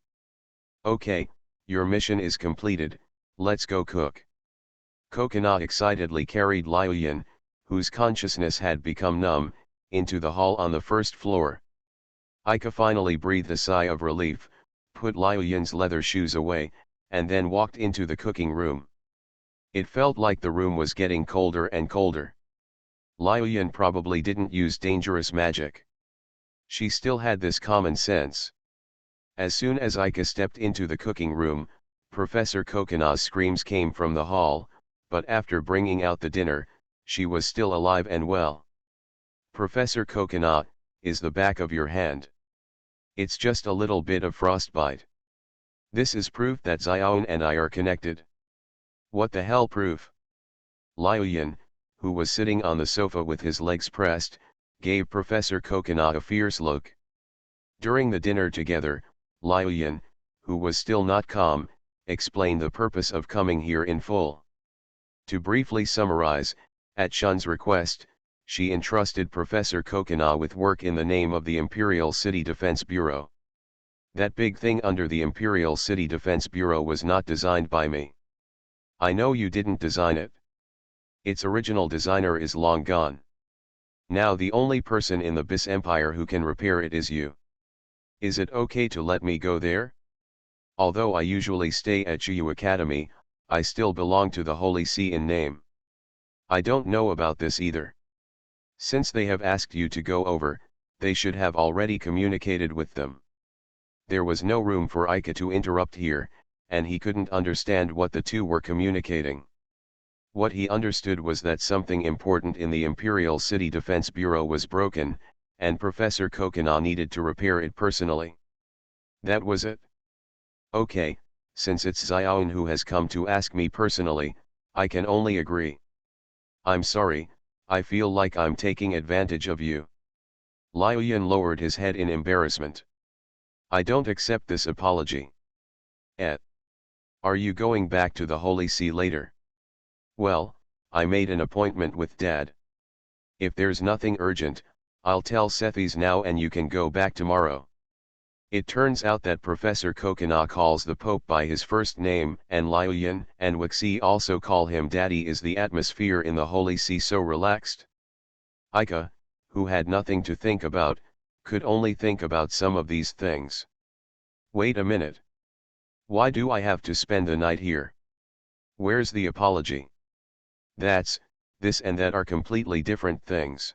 Okay, your mission is completed, let's go cook. Kokina excitedly carried Liuyan, whose consciousness had become numb, into the hall on the first floor. Aika finally breathed a sigh of relief, put Liuyan's leather shoes away, and then walked into the cooking room. It felt like the room was getting colder and colder. Liuyan probably didn't use dangerous magic. She still had this common sense. As soon as Aika stepped into the cooking room, Professor Kokina's screams came from the hall, but after bringing out the dinner, she was still alive and well. Professor Kokina, is the back of your hand. It's just a little bit of frostbite. This is proof that Xiaoan and I are connected. What the hell proof? Liuyan, who was sitting on the sofa with his legs pressed, gave Professor Kokina a fierce look. During the dinner together, Liuyan, who was still not calm, explained the purpose of coming here in full. To briefly summarize, at Shun's request, she entrusted Professor Kokina with work in the name of the Imperial City Defense Bureau. That big thing under the Imperial City Defense Bureau was not designed by me. I know you didn't design it. Its original designer is long gone. Now the only person in the Bis Empire who can repair it is you. Is it okay to let me go there? Although I usually stay at Chiyu Academy, I still belong to the Holy See in name. I don't know about this either. Since they have asked you to go over, they should have already communicated with them. There was no room for Aika to interrupt here, and he couldn't understand what the two were communicating. What he understood was that something important in the Imperial City Defense Bureau was broken, and Professor Kokina needed to repair it personally. That was it. Okay, since it's Xiaoan who has come to ask me personally, I can only agree. I'm sorry, I feel like I'm taking advantage of you. Liuyan lowered his head in embarrassment. I don't accept this apology. Are you going back to the Holy See later? Well, I made an appointment with Dad. If there's nothing urgent, I'll tell Sethis now and you can go back tomorrow. It turns out that Professor Kokina calls the Pope by his first name, and Liuyan and Wixi also call him Daddy. Is the atmosphere in the Holy See so relaxed? Aika, who had nothing to think about, could only think about some of these things. Wait a minute. Why do I have to spend the night here? Where's the apology? This and that are completely different things.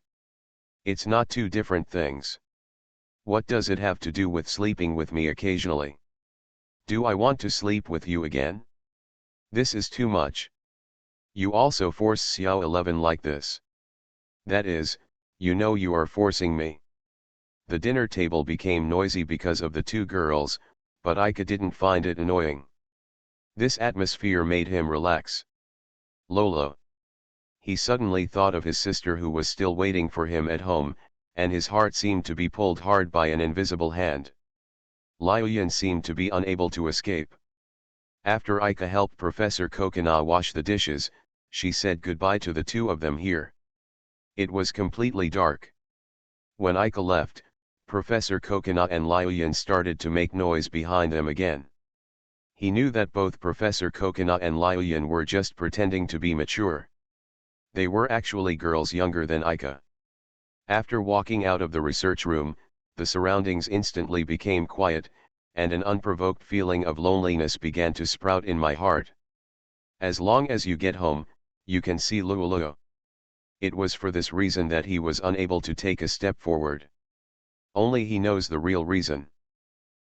It's not two different things. What does it have to do with sleeping with me occasionally? Do I want to sleep with you again? This is too much. You also force Xiao 11 like this. That is, you know you are forcing me. The dinner table became noisy because of the two girls, but Aika didn't find it annoying. This atmosphere made him relax. Lolo. He suddenly thought of his sister who was still waiting for him at home, and his heart seemed to be pulled hard by an invisible hand. Liuyan seemed to be unable to escape. After Aika helped Professor Kokina wash the dishes, she said goodbye to the two of them here. It was completely dark. When Aika left, Professor Kokina and Liuyan started to make noise behind them again. He knew that both Professor Kokina and Liuyan were just pretending to be mature. They were actually girls younger than Aika. After walking out of the research room, the surroundings instantly became quiet, and an unprovoked feeling of loneliness began to sprout in my heart. As long as you get home, you can see Luoluo. It was for this reason that he was unable to take a step forward. Only he knows the real reason.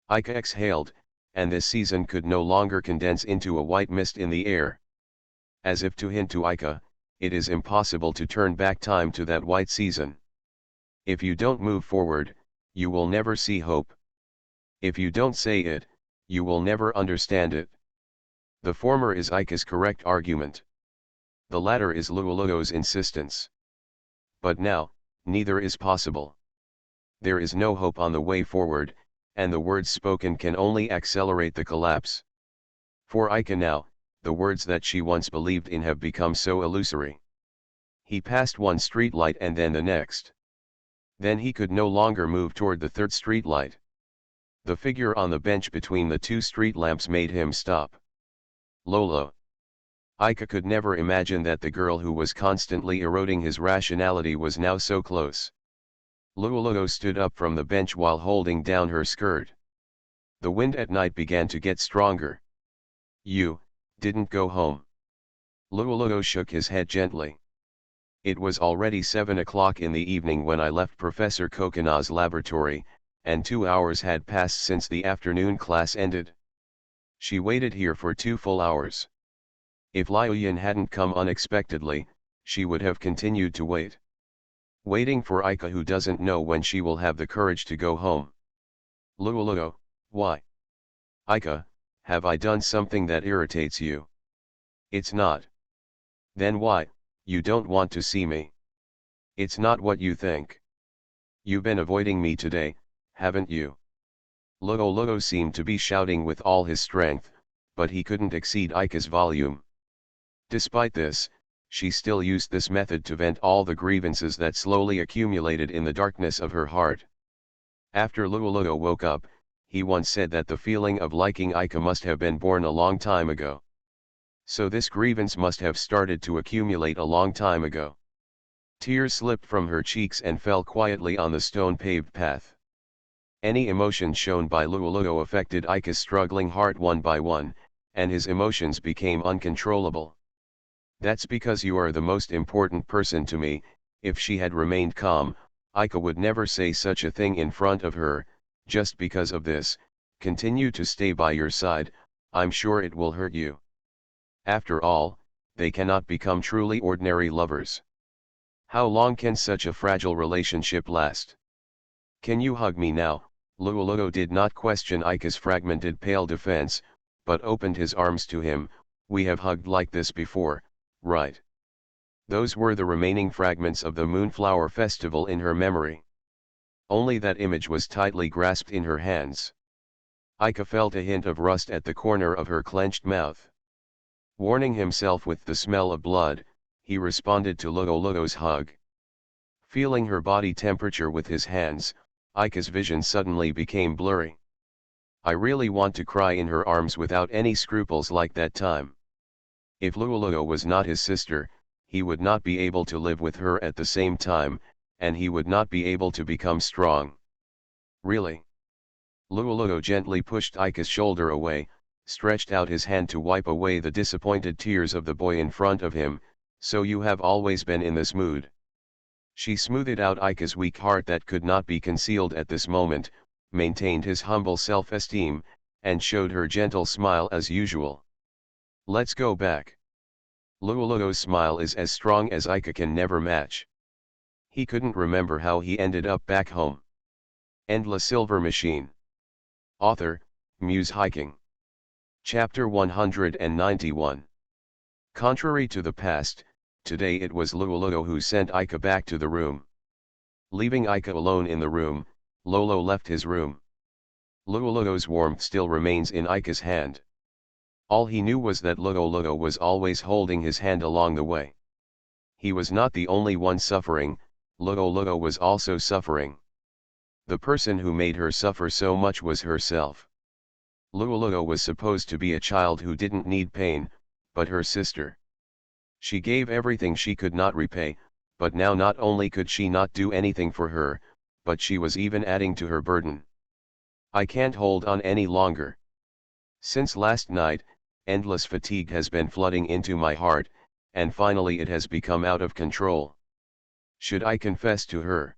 Aika exhaled, and this season could no longer condense into a white mist in the air. As if to hint to Aika, it is impossible to turn back time to that white season. If you don't move forward, you will never see hope. If you don't say it, you will never understand it. The former is Ika's correct argument. The latter is Luoluo's insistence. But now, neither is possible. There is no hope on the way forward, and the words spoken can only accelerate the collapse. For Ika now, the words that she once believed in have become so illusory. He passed one street light and then the next. Then he could no longer move toward the third street light. The figure on the bench between the two street lamps made him stop. Lolo. Ika could never imagine that the girl who was constantly eroding his rationality was now so close. Luoluo stood up from the bench while holding down her skirt. The wind at night began to get stronger. You didn't go home. Luoluo shook his head gently. It was already 7 o'clock in the evening when I left Professor Kokina's laboratory, and 2 hours had passed since the afternoon class ended. She waited here for 2 full hours. If Liuyan hadn't come unexpectedly, she would have continued to wait. Waiting for Ika, who doesn't know when she will have the courage to go home. Luoluo, why? Ika, have I done something that irritates you? It's not. Then why? You don't want to see me. It's not what you think. You've been avoiding me today, haven't you? Luoluo seemed to be shouting with all his strength, but he couldn't exceed Ika's volume. Despite this, she still used this method to vent all the grievances that slowly accumulated in the darkness of her heart. After Luoluo woke up, he once said that the feeling of liking Ika must have been born a long time ago. So this grievance must have started to accumulate a long time ago. Tears slipped from her cheeks and fell quietly on the stone-paved path. Any emotion shown by Luoluo affected Ika's struggling heart one by one, and his emotions became uncontrollable. That's because you are the most important person to me. If she had remained calm, Ika would never say such a thing in front of her. Just because of this, continue to stay by your side, I'm sure it will hurt you. After all, they cannot become truly ordinary lovers. How long can such a fragile relationship last? Can you hug me now? Luoluo did not question Ika's fragmented pale defense, but opened his arms to him. We have hugged like this before, right? Those were the remaining fragments of the Moonflower Festival in her memory. Only that image was tightly grasped in her hands. Ika felt a hint of rust at the corner of her clenched mouth. Warning himself with the smell of blood, he responded to Luoluo's hug. Feeling her body temperature with his hands, Ika's vision suddenly became blurry. I really want to cry in her arms without any scruples like that time. If Luoluo was not his sister, he would not be able to live with her at the same time, and he would not be able to become strong. Really? Luoluo gently pushed Ika's shoulder away, stretched out his hand to wipe away the disappointed tears of the boy in front of him. So you have always been in this mood. She smoothed out Ika's weak heart that could not be concealed at this moment, maintained his humble self-esteem, and showed her gentle smile as usual. Let's go back. Luoluo's smile is as strong as Ika can never match. He couldn't remember how he ended up back home. End La Silver Machine. Author, Muse Hiking. Chapter 191. Contrary to the past, today it was Luoluo who sent Ika back to the room. Leaving Ika alone in the room, Lolo left his room. Luoluo's warmth still remains in Ika's hand. All he knew was that Luoluo was always holding his hand along the way. He was not the only one suffering, Luoluo was also suffering. The person who made her suffer so much was herself. Luoluo was supposed to be a child who didn't need pain, but her sister. She gave everything she could not repay, but now not only could she not do anything for her, but she was even adding to her burden. I can't hold on any longer. Since last night, endless fatigue has been flooding into my heart, and finally it has become out of control. Should I confess to her?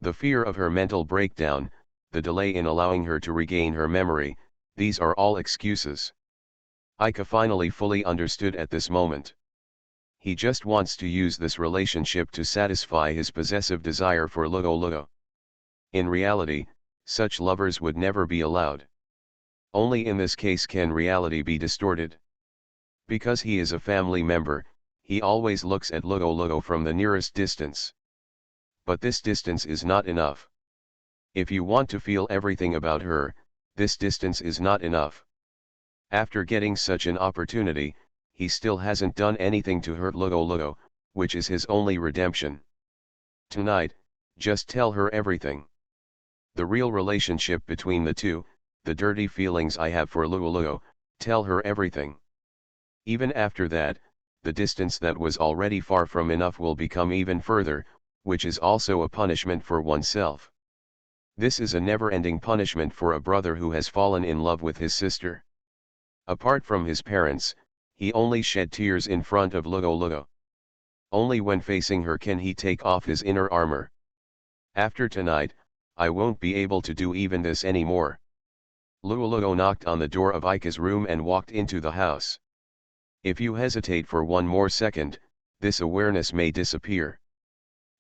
The fear of her mental breakdown, the delay in allowing her to regain her memory, these are all excuses. Ika finally fully understood at this moment. he just wants to use this relationship to satisfy his possessive desire for Lugo. In reality, such lovers would never be allowed. Only in this case can reality be distorted. Because he is a family member, he always looks at Lugo from the nearest distance. But this distance is not enough. If you want to feel everything about her, this distance is not enough. After getting such an opportunity, he still hasn't done anything to hurt Lugo, which is his only redemption. Tonight, just tell her everything. The real relationship between the two, the dirty feelings I have for Lugo, tell her everything. Even after that, the distance that was already far from enough will become even further, which is also a punishment for oneself. This is a never-ending punishment for a brother who has fallen in love with his sister. Apart from his parents, he only shed tears in front of Lugo. Only when facing her can he take off his inner armor. After tonight, I won't be able to do even this anymore. Lugo knocked on the door of Ika's room and walked into the house. If you hesitate for one more second, this awareness may disappear.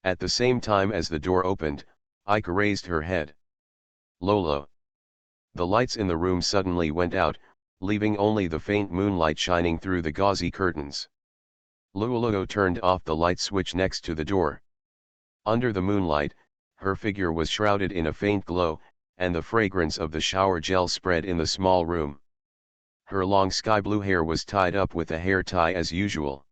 At the same time as the door opened, Ika raised her head. Lolo. The lights in the room suddenly went out, leaving only the faint moonlight shining through the gauzy curtains. Lugo turned off the light switch next to the door. Under the moonlight, her figure was shrouded in a faint glow, and the fragrance of the shower gel spread in the small room. Her long sky-blue hair was tied up with a hair tie as usual.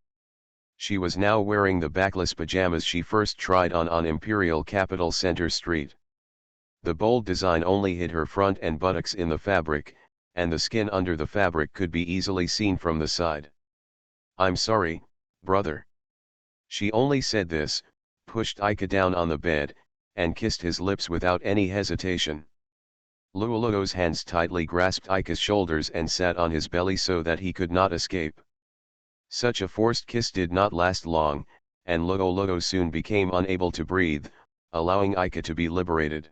She was now wearing the backless pajamas she first tried on Imperial Capital Center Street. The bold design only hid her front and buttocks in the fabric, and the skin under the fabric could be easily seen from the side. "I'm sorry, brother." She only said this, pushed Ika down on the bed, and kissed his lips without any hesitation. Lugo's hands tightly grasped Ika's shoulders and sat on his belly so that he could not escape. Such a forced kiss did not last long, and Lugo soon became unable to breathe, allowing Ika to be liberated.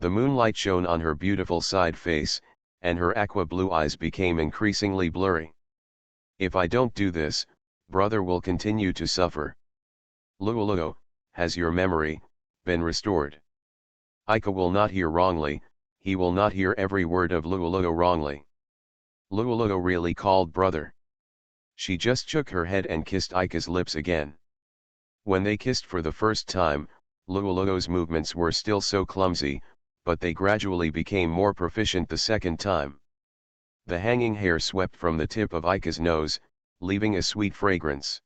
The moonlight shone on her beautiful side face, and her aqua blue eyes became increasingly blurry. "If I don't do this, brother will continue to suffer. Lugo, has your memory been restored?" Ika will not hear wrongly, he will not hear every word of Lugo wrongly. Lugo really called brother. She just shook her head and kissed Ika's lips again. When they kissed for the first time, Lugo's movements were still so clumsy, but they gradually became more proficient the second time. The hanging hair swept from the tip of Ika's nose, leaving a sweet fragrance.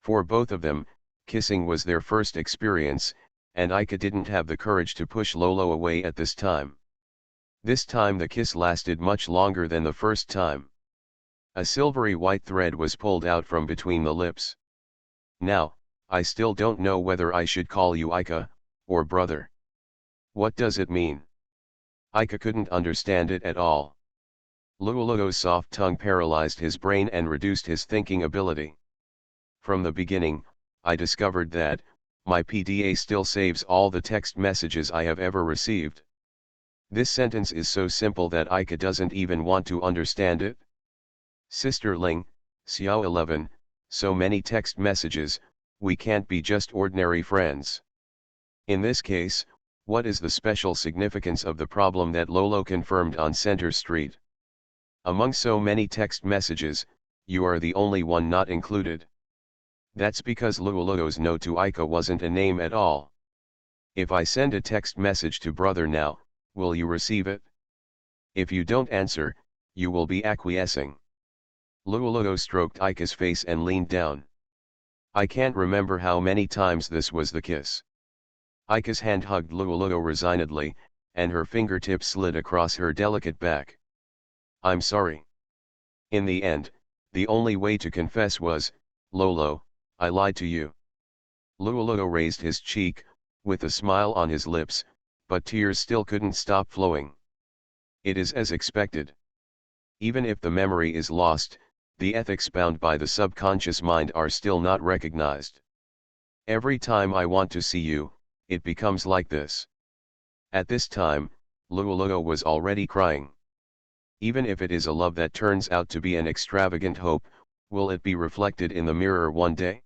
For both of them, kissing was their first experience, and Ika didn't have the courage to push Lolo away at this time. This time the kiss lasted much longer than the first time. A silvery white thread was pulled out from between the lips. "Now, I still don't know whether I should call you Ika, or brother. What does it mean?" Ika couldn't understand it at all. Lugo's soft tongue paralyzed his brain and reduced his thinking ability. "From the beginning, I discovered that my PDA still saves all the text messages I have ever received." This sentence is so simple that Ika doesn't even want to understand it. "Sister Ling, Xiao 11, so many text messages, we can't be just ordinary friends." In this case, what is the special significance of the problem that Lolo confirmed on Center Street? Among so many text messages, you are the only one not included. That's because Lugo's no to Ika wasn't a name at all. If I send a text message to brother now, will you receive it? If you don't answer, you will be acquiescing. Lugo stroked Ika's face and leaned down. I can't remember how many times this was the kiss. Ika's hand hugged Lugo resignedly, and her fingertips slid across her delicate back. "I'm sorry. In the end, the only way to confess was, Lolo, I lied to you." Lugo raised his cheek, with a smile on his lips, but tears still couldn't stop flowing. It is as expected. Even if the memory is lost, the ethics bound by the subconscious mind are still not recognized. Every time I want to see you, it becomes like this. At this time, Lugo was already crying. Even if it is a love that turns out to be an extravagant hope, Will it be reflected in the mirror one day?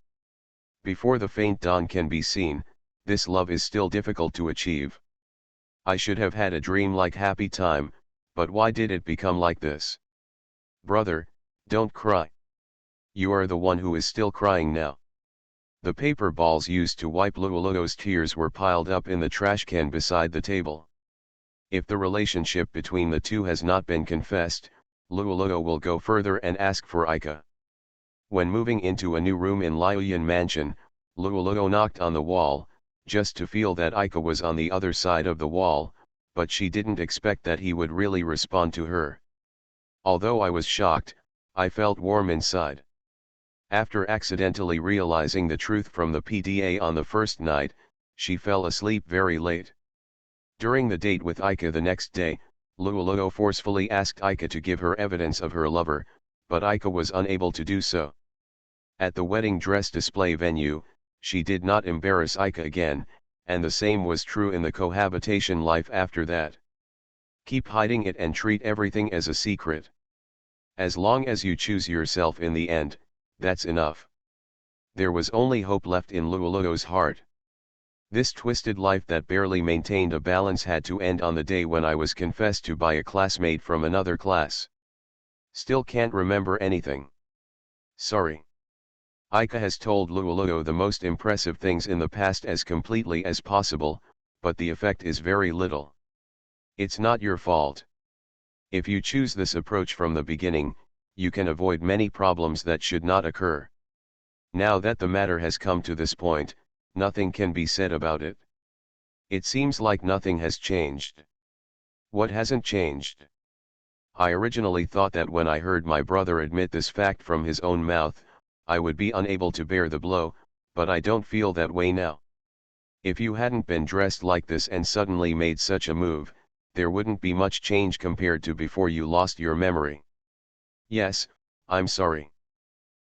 Before the faint dawn can be seen, this love is still difficult to achieve. I should have had a dream-like happy time, but why did it become like this? Brother, don't cry. You are the one who is still crying now. The paper balls used to wipe Luolo's tears were piled up in the trash can beside the table. If the relationship between the two has not been confessed, Luolo will go further and ask for Aika. When moving into a new room in Liuyan Mansion, Luolo knocked on the wall, just to feel that Aika was on the other side of the wall, but she didn't expect that he would really respond to her. Although I was shocked, I felt warm inside. After accidentally realizing the truth from the PDA on the first night, she fell asleep very late. During the date with Aika the next day, Luolo forcefully asked Aika to give her evidence of her lover, but Aika was unable to do so. At the wedding dress display venue, she did not embarrass Aika again, and the same was true in the cohabitation life after that. Keep hiding it and treat everything as a secret. As long as you choose yourself in the end, that's enough. There was only hope left in Luolo's heart. This twisted life that barely maintained a balance had to end on the day when I was confessed to by a classmate from another class. Still can't remember anything. Sorry. Aika has told Luolo the most impressive things in the past as completely as possible, but the effect is very little. It's not your fault. If you choose this approach from the beginning, you can avoid many problems that should not occur. Now that the matter has come to this point, nothing can be said about it. It seems like nothing has changed. What hasn't changed? I originally thought that when I heard my brother admit this fact from his own mouth, I would be unable to bear the blow, but I don't feel that way now. If you hadn't been dressed like this and suddenly made such a move, there wouldn't be much change compared to before you lost your memory. Yes, I'm sorry.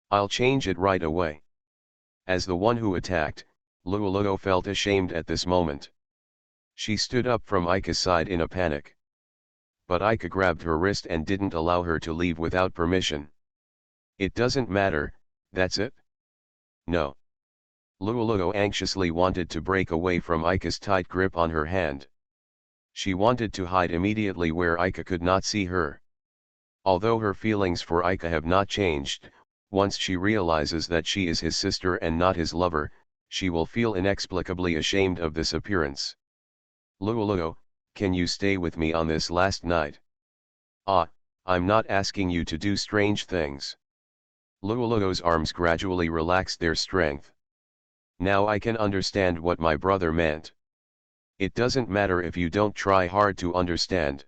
I'll change it right away. As the one who attacked, Luolo felt ashamed at this moment. She stood up from Aika's side in a panic. But Aika grabbed her wrist and didn't allow her to leave without permission. It doesn't matter, that's it? No. Luolo anxiously wanted to break away from Aika's tight grip on her hand. She wanted to hide immediately where Aika could not see her. Although her feelings for Aika have not changed, once she realizes that she is his sister and not his lover, she will feel inexplicably ashamed of this appearance. Luolo, can you stay with me on this last night? Ah, I'm not asking you to do strange things. Luolo's arms gradually relaxed their strength. Now I can understand what my brother meant. It doesn't matter if you don't try hard to understand.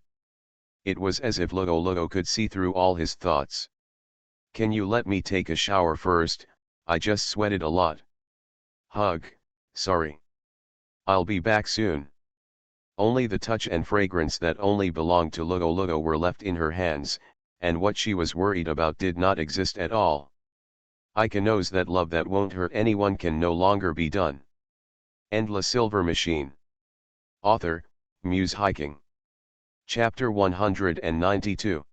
It was as if Luolo could see through all his thoughts. Can you let me take a shower first? I just sweated a lot. Hug, sorry. I'll be back soon. Only the touch and fragrance that only belonged to Luolo were left in her hands, and what she was worried about did not exist at all. Aika knows that love that won't hurt anyone can no longer be done. End La Silver Machine. Author, Muse Hiking. Chapter 192.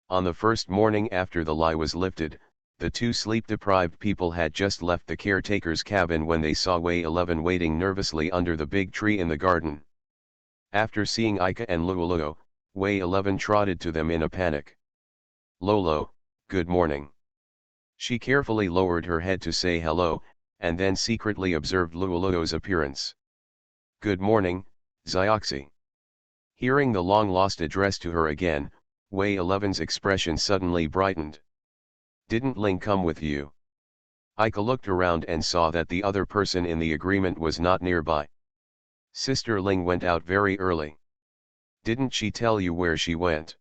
On the first morning after the lie was lifted, the two sleep-deprived people had just left the caretaker's cabin when they saw Way 11 waiting nervously under the big tree in the garden. After seeing Aika and Luolo, Way 11 trotted to them in a panic. Lolo, good morning. She carefully lowered her head to say hello, and then secretly observed Luolo's appearance. Good morning, Zioxy. Hearing the long-lost address to her again, Way 11's expression suddenly brightened. Didn't Ling come with you? Aika looked around and saw that the other person in the agreement was not nearby. Sister Ling went out very early. Didn't she tell you where she went?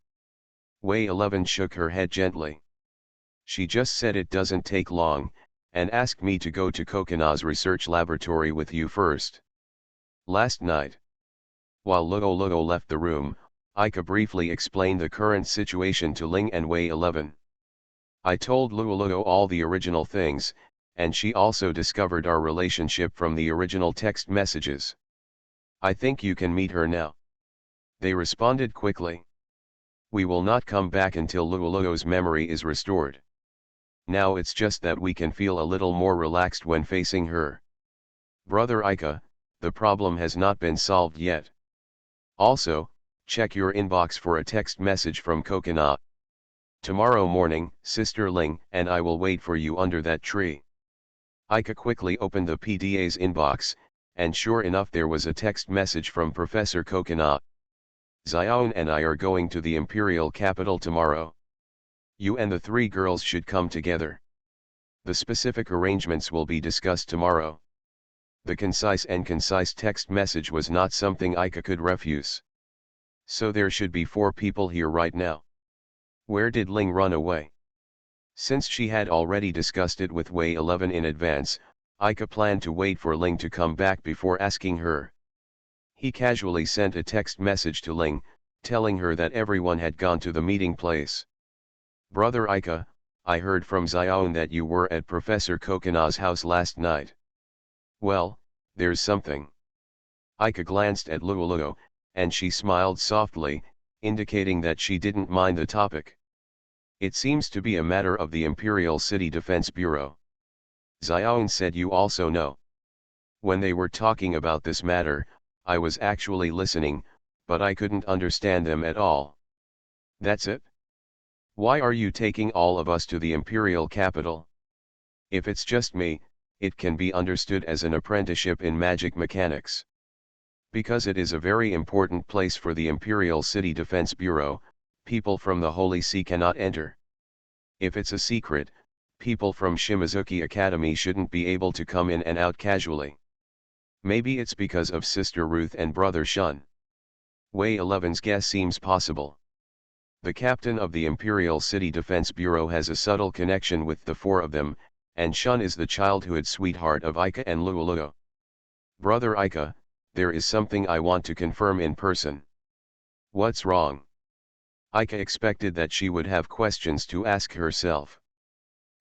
Way 11 shook her head gently. She just said it doesn't take long, and asked me to go to Kokina's research laboratory with you first. Last night. While Luolo left the room, Aika briefly explained the current situation to Ling and Way 11. I told Luolo all the original things, and she also discovered our relationship from the original text messages. I think you can meet her now. They responded quickly. We will not come back until Luolo's memory is restored. Now it's just that we can feel a little more relaxed when facing her. Brother Ika, the problem has not been solved yet. Also, check your inbox for a text message from Coconut. Tomorrow morning, Sister Ling and I will wait for you under that tree. Ika quickly opened the PDA's inbox, and sure enough there was a text message from Professor Coconut. Xiaoan and I are going to the imperial capital tomorrow. You and the 3 girls should come together. The specific arrangements will be discussed tomorrow. The concise text message was not something Ika could refuse. So there should be 4 people here right now. Where did Ling run away? Since she had already discussed it with Wei 11 in advance, Ika planned to wait for Ling to come back before asking her. He casually sent a text message to Ling, telling her that everyone had gone to the meeting place. Brother Ika, I heard from Xiaoan that you were at Professor Coconut's house last night. Well, there's something. Ika glanced at Luoluo, and she smiled softly, indicating that she didn't mind the topic. It seems to be a matter of the Imperial City Defense Bureau. Xiaoan said you also know. When they were talking about this matter, I was actually listening, but I couldn't understand them at all. That's it? Why are you taking all of us to the Imperial capital? If it's just me, it can be understood as an apprenticeship in magic mechanics. Because it is a very important place for the Imperial City Defense Bureau, people from the Holy See cannot enter. If it's a secret, people from Shimizuki Academy shouldn't be able to come in and out casually. Maybe it's because of Sister Ruth and Brother Shun. Wei 11's guess seems possible. The captain of the Imperial City Defense Bureau has a subtle connection with the 4 of them, and Shun is the childhood sweetheart of Ika and Luoluo. Brother Ika, there is something I want to confirm in person. What's wrong? Ika expected that she would have questions to ask herself.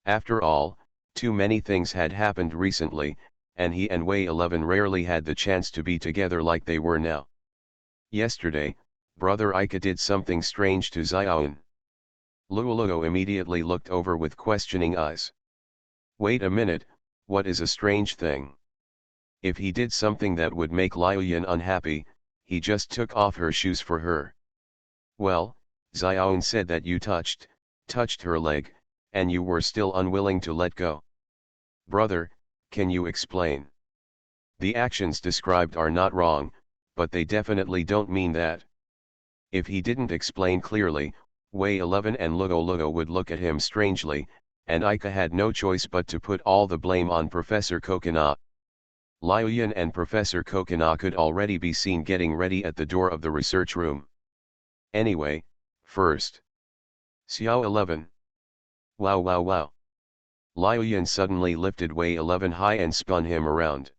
After all, too many things had happened recently, and he and Wei 11 rarely had the chance to be together like they were now. Yesterday, Brother Ika did something strange to Xiaoan. Luoluo immediately looked over with questioning eyes. Wait a minute, what is a strange thing? If he did something that would make Liuyan unhappy, he just took off her shoes for her. Well, Xiaoan said that you touched her leg, and you were still unwilling to let go. Brother, can you explain? The actions described are not wrong, but they definitely don't mean that. If he didn't explain clearly, Wei 11 and Luoluo would look at him strangely, and Ika had no choice but to put all the blame on Professor Coconut. Liuyan and Professor Coconut could already be seen getting ready at the door of the research room. Anyway, first. Xiao 11. Wow wow wow. Liuyan suddenly lifted Wei 11 high and spun him around.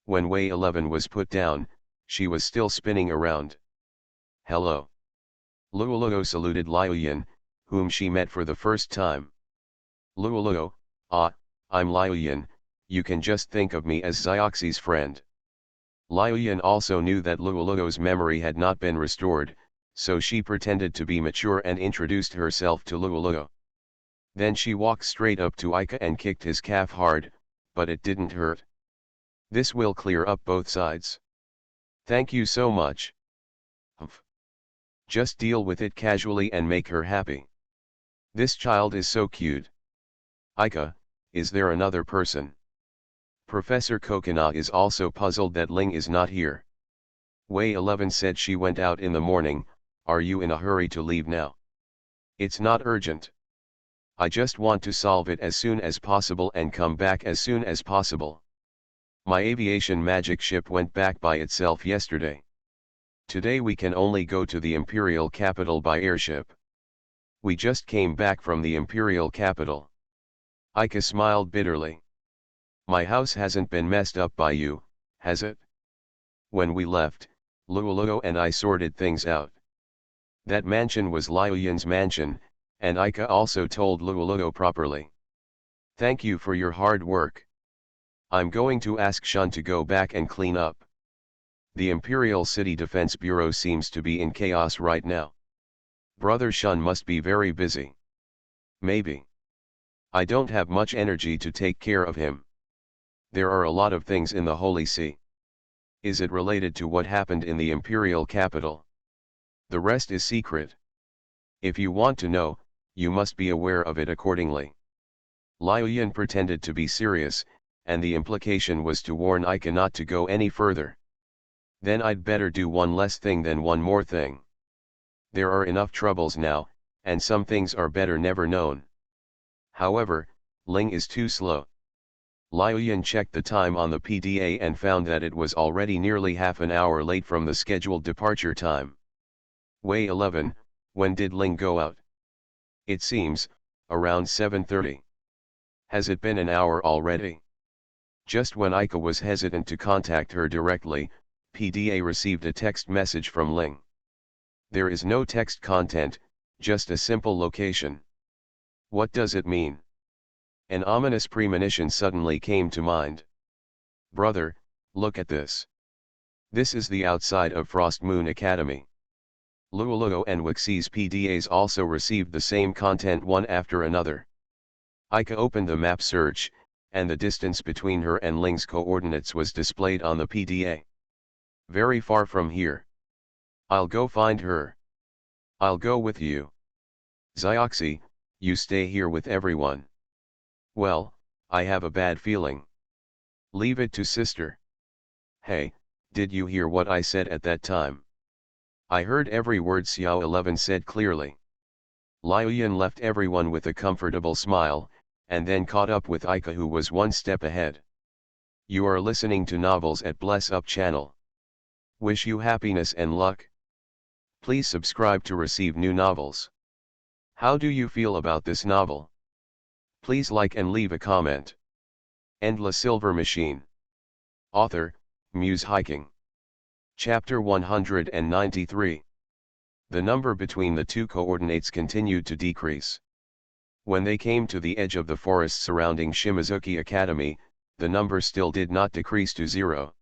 When Wei 11 was put down, she was still spinning around. Hello. Luoluo saluted Liuyan, whom she met for the first time. Luoluo, I'm Liuyan, you can just think of me as Xioxi's friend. Liuyan also knew that Luoluo's memory had not been restored, so she pretended to be mature and introduced herself to Luoluo. Then she walked straight up to Ika and kicked his calf hard, but it didn't hurt. This will clear up both sides. Thank you so much. Humph. Just deal with it casually and make her happy. This child is so cute. Ika, is there another person? Professor Coconut is also puzzled that Ling is not here. Wei 11 said she went out in the morning. Are you in a hurry to leave now? It's not urgent. I just want to solve it as soon as possible and come back as soon as possible. My aviation magic ship went back by itself yesterday. Today we can only go to the Imperial capital by airship. We just came back from the Imperial capital. Ika smiled bitterly. My house hasn't been messed up by you, has it? When we left, Luoluo and I sorted things out. That mansion was Liuyan's mansion, and Ika also told Luoluo properly. Thank you for your hard work. I'm going to ask Shun to go back and clean up. The Imperial City Defense Bureau seems to be in chaos right now. Brother Shun must be very busy. Maybe. I don't have much energy to take care of him. There are a lot of things in the Holy See. Is it related to what happened in the imperial capital? The rest is secret. If you want to know, you must be aware of it accordingly. Liu Yin pretended to be serious, and the implication was to warn Ika not to go any further. Then I'd better do one less thing than one more thing. There are enough troubles now, and some things are better never known. However, Ling is too slow. Liu Yin checked the time on the PDA and found that it was already nearly half an hour late from the scheduled departure time. Way 11, when did Ling go out? It seems, around 7:30. Has it been an hour already? Just when Ika was hesitant to contact her directly, PDA received a text message from Ling. There is no text content, just a simple location. What does it mean? An ominous premonition suddenly came to mind. Brother, look at this. This is the outside of Frost Moon Academy. Luoluo and Wixi's PDAs also received the same content one after another. Ika opened the map search, and the distance between her and Ling's coordinates was displayed on the PDA. Very far from here. I'll go find her. I'll go with you. Zioxy, you stay here with everyone. Well, I have a bad feeling. Leave it to sister. Hey, did you hear what I said at that time? I heard every word Xiao 11 said clearly. Liu Yin left everyone with a comfortable smile, and then caught up with Ika, who was one step ahead. You are listening to Novels at Bless Up channel. Wish you happiness and luck. Please subscribe to receive new novels. How do you feel about this novel? Please like and leave a comment. Endless Silver Machine. Author, Muse Hiking. Chapter 193. The number between the two coordinates continued to decrease. When they came to the edge of the forest surrounding Shimizuki Academy, the number still did not decrease to 0.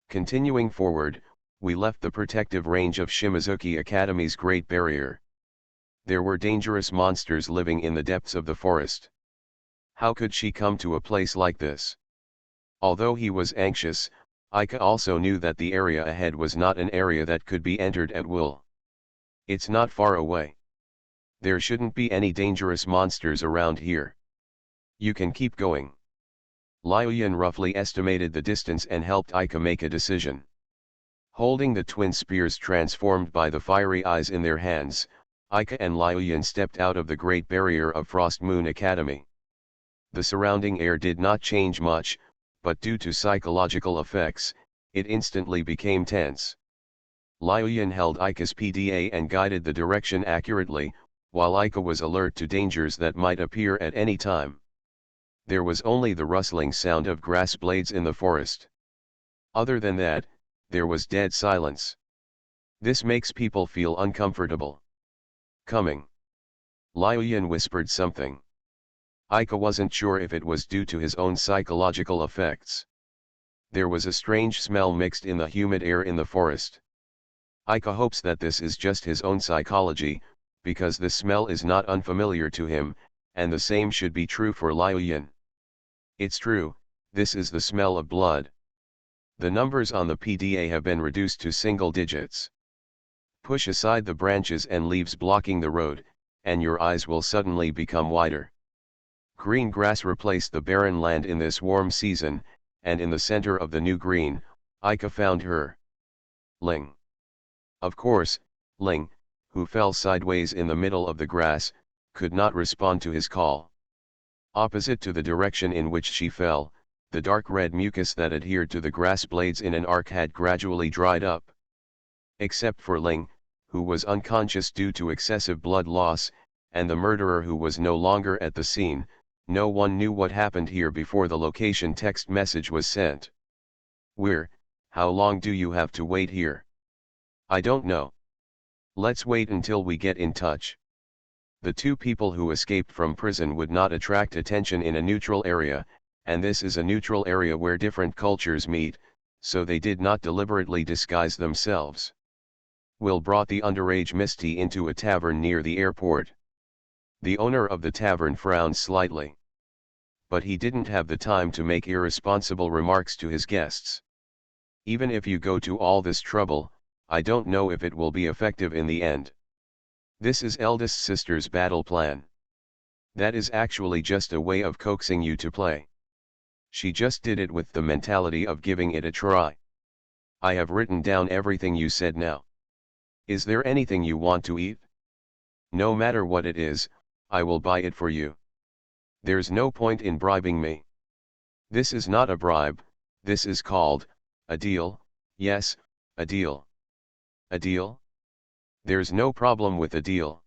Continuing forward, we left the protective range of Shimizuki Academy's Great Barrier. There were dangerous monsters living in the depths of the forest. How could she come to a place like this? Although he was anxious, Ika also knew that the area ahead was not an area that could be entered at will. It's not far away. There shouldn't be any dangerous monsters around here. You can keep going. Liu Yin roughly estimated the distance and helped Ika make a decision. Holding the twin spears transformed by the fiery eyes in their hands, Ika and Liu Yin stepped out of the Great Barrier of Frost Moon Academy. The surrounding air did not change much, but due to psychological effects, it instantly became tense. Liu Yin held Ika's PDA and guided the direction accurately, while Ika was alert to dangers that might appear at any time. There was only the rustling sound of grass blades in the forest. Other than that, there was dead silence. This makes people feel uncomfortable. Coming. Liu Yin whispered something. Ika wasn't sure if it was due to his own psychological effects. There was a strange smell mixed in the humid air in the forest. Ika hopes that this is just his own psychology, because this smell is not unfamiliar to him, and the same should be true for Liu Yin. It's true, this is the smell of blood. The numbers on the PDA have been reduced to single digits. Push aside the branches and leaves blocking the road, and your eyes will suddenly become wider. Green grass replaced the barren land in this warm season, and in the center of the new green, Ika found her. Ling. Of course, Ling, who fell sideways in the middle of the grass, could not respond to his call. Opposite to the direction in which she fell, the dark red mucus that adhered to the grass blades in an arc had gradually dried up. Except for Ling, who was unconscious due to excessive blood loss, and the murderer who was no longer at the scene, no one knew what happened here before the location text message was sent. How long do you have to wait here? I don't know. Let's wait until we get in touch. The two people who escaped from prison would not attract attention in a neutral area, and this is a neutral area where different cultures meet, so they did not deliberately disguise themselves. Will brought the underage Misty into a tavern near the airport. The owner of the tavern frowned slightly. But he didn't have the time to make irresponsible remarks to his guests. Even if you go to all this trouble, I don't know if it will be effective in the end. This is eldest sister's battle plan. That is actually just a way of coaxing you to play. She just did it with the mentality of giving it a try. I have written down everything you said now. Is there anything you want to eat? No matter what it is, I will buy it for you. There's no point in bribing me. This is not a bribe, this is called a deal. Yes, a deal. A deal? There's no problem with a deal.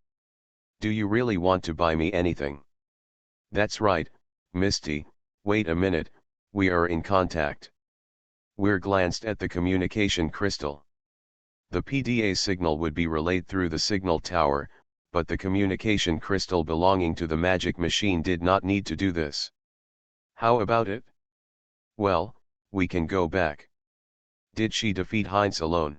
Do you really want to buy me anything? That's right, Misty. Wait a minute, we are in contact. Weir glanced at the communication crystal. The PDA signal would be relayed through the signal tower, but the communication crystal belonging to the magic machine did not need to do this. How about it? Well, we can go back. Did she defeat Heinz alone?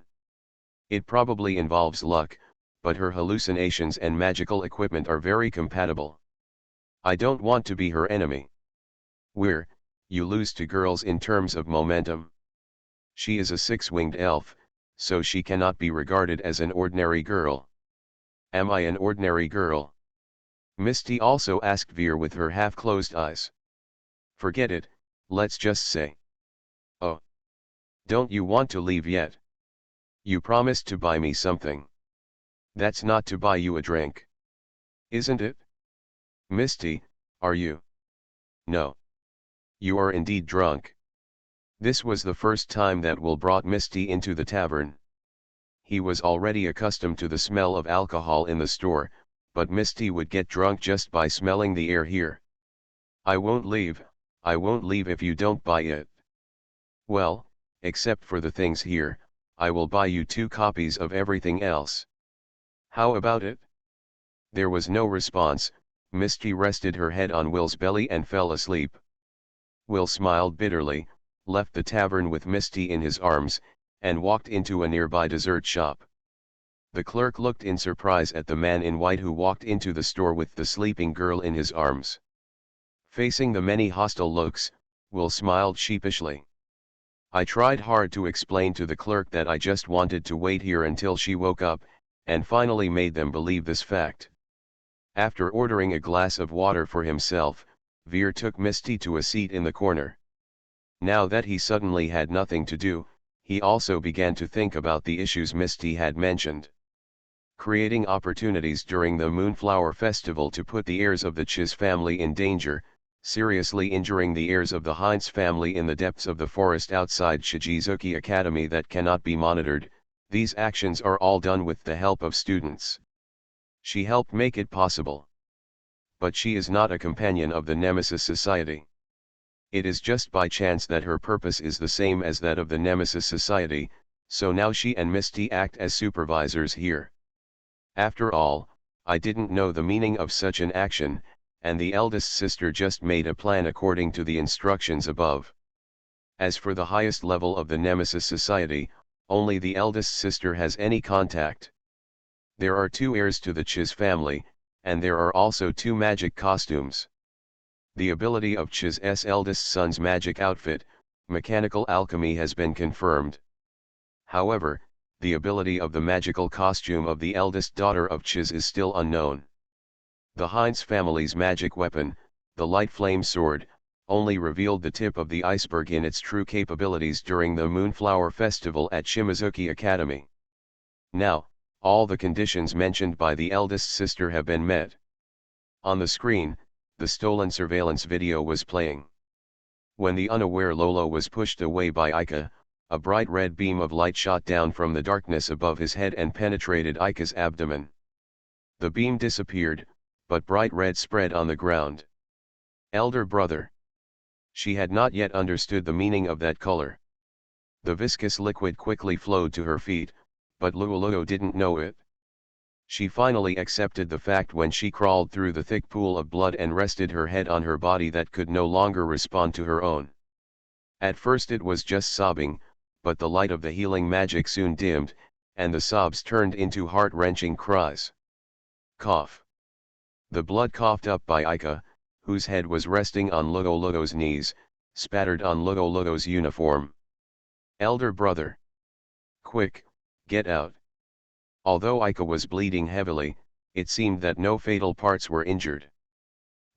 It probably involves luck, but her hallucinations and magical equipment are very compatible. I don't want to be her enemy. Weir, you lose to girls in terms of momentum. She is a six-winged elf, so she cannot be regarded as an ordinary girl. Am I an ordinary girl? Misty also asked Veer with her half-closed eyes. Forget it, let's just say. Oh. Don't you want to leave yet? You promised to buy me something. That's not to buy you a drink. Isn't it? Misty, are you? No. You are indeed drunk. This was the first time that Will brought Misty into the tavern. He was already accustomed to the smell of alcohol in the store, but Misty would get drunk just by smelling the air here. I won't leave if you don't buy it. Well, except for the things here, I will buy you 2 copies of everything else. How about it? There was no response. Misty rested her head on Will's belly and fell asleep. Will smiled bitterly, left the tavern with Misty in his arms, and walked into a nearby dessert shop. The clerk looked in surprise at the man in white who walked into the store with the sleeping girl in his arms. Facing the many hostile looks, Will smiled sheepishly. I tried hard to explain to the clerk that I just wanted to wait here until she woke up, and finally made them believe this fact. After ordering a glass of water for himself, Veer took Misty to a seat in the corner. Now that he suddenly had nothing to do, he also began to think about the issues Misty had mentioned. Creating opportunities during the Moonflower Festival to put the heirs of the Chiz family in danger, seriously injuring the heirs of the Heinz family in the depths of the forest outside Shichizuki Academy that cannot be monitored, these actions are all done with the help of students. She helped make it possible. But she is not a companion of the Nemesis Society. It is just by chance that her purpose is the same as that of the Nemesis Society, so now she and Misty act as supervisors here. After all, I didn't know the meaning of such an action, and the eldest sister just made a plan according to the instructions above. As for the highest level of the Nemesis Society, only the eldest sister has any contact. There are 2 heirs to the Chiz family, and there are also 2 magic costumes. The ability of Chiz's eldest son's magic outfit, mechanical alchemy, has been confirmed. However, the ability of the magical costume of the eldest daughter of Chiz is still unknown. The Heinz family's magic weapon, the light flame sword, only revealed the tip of the iceberg in its true capabilities during the Moonflower Festival at Shimizuki Academy. Now, all the conditions mentioned by the eldest sister have been met. On the screen, the stolen surveillance video was playing. When the unaware Lolo was pushed away by Ika, a bright red beam of light shot down from the darkness above his head and penetrated Ika's abdomen. The beam disappeared, but bright red spread on the ground. Elder brother. She had not yet understood the meaning of that color. The viscous liquid quickly flowed to her feet, but Luoluo didn't know it. She finally accepted the fact when she crawled through the thick pool of blood and rested her head on her body that could no longer respond to her own. At first it was just sobbing, but the light of the healing magic soon dimmed, and the sobs turned into heart-wrenching cries. Cough. The blood coughed up by Aika, whose head was resting on Lugo Lugo's knees, spattered on Lugo Lugo's uniform. Elder brother. Quick, get out. Although Aika was bleeding heavily, it seemed that no fatal parts were injured.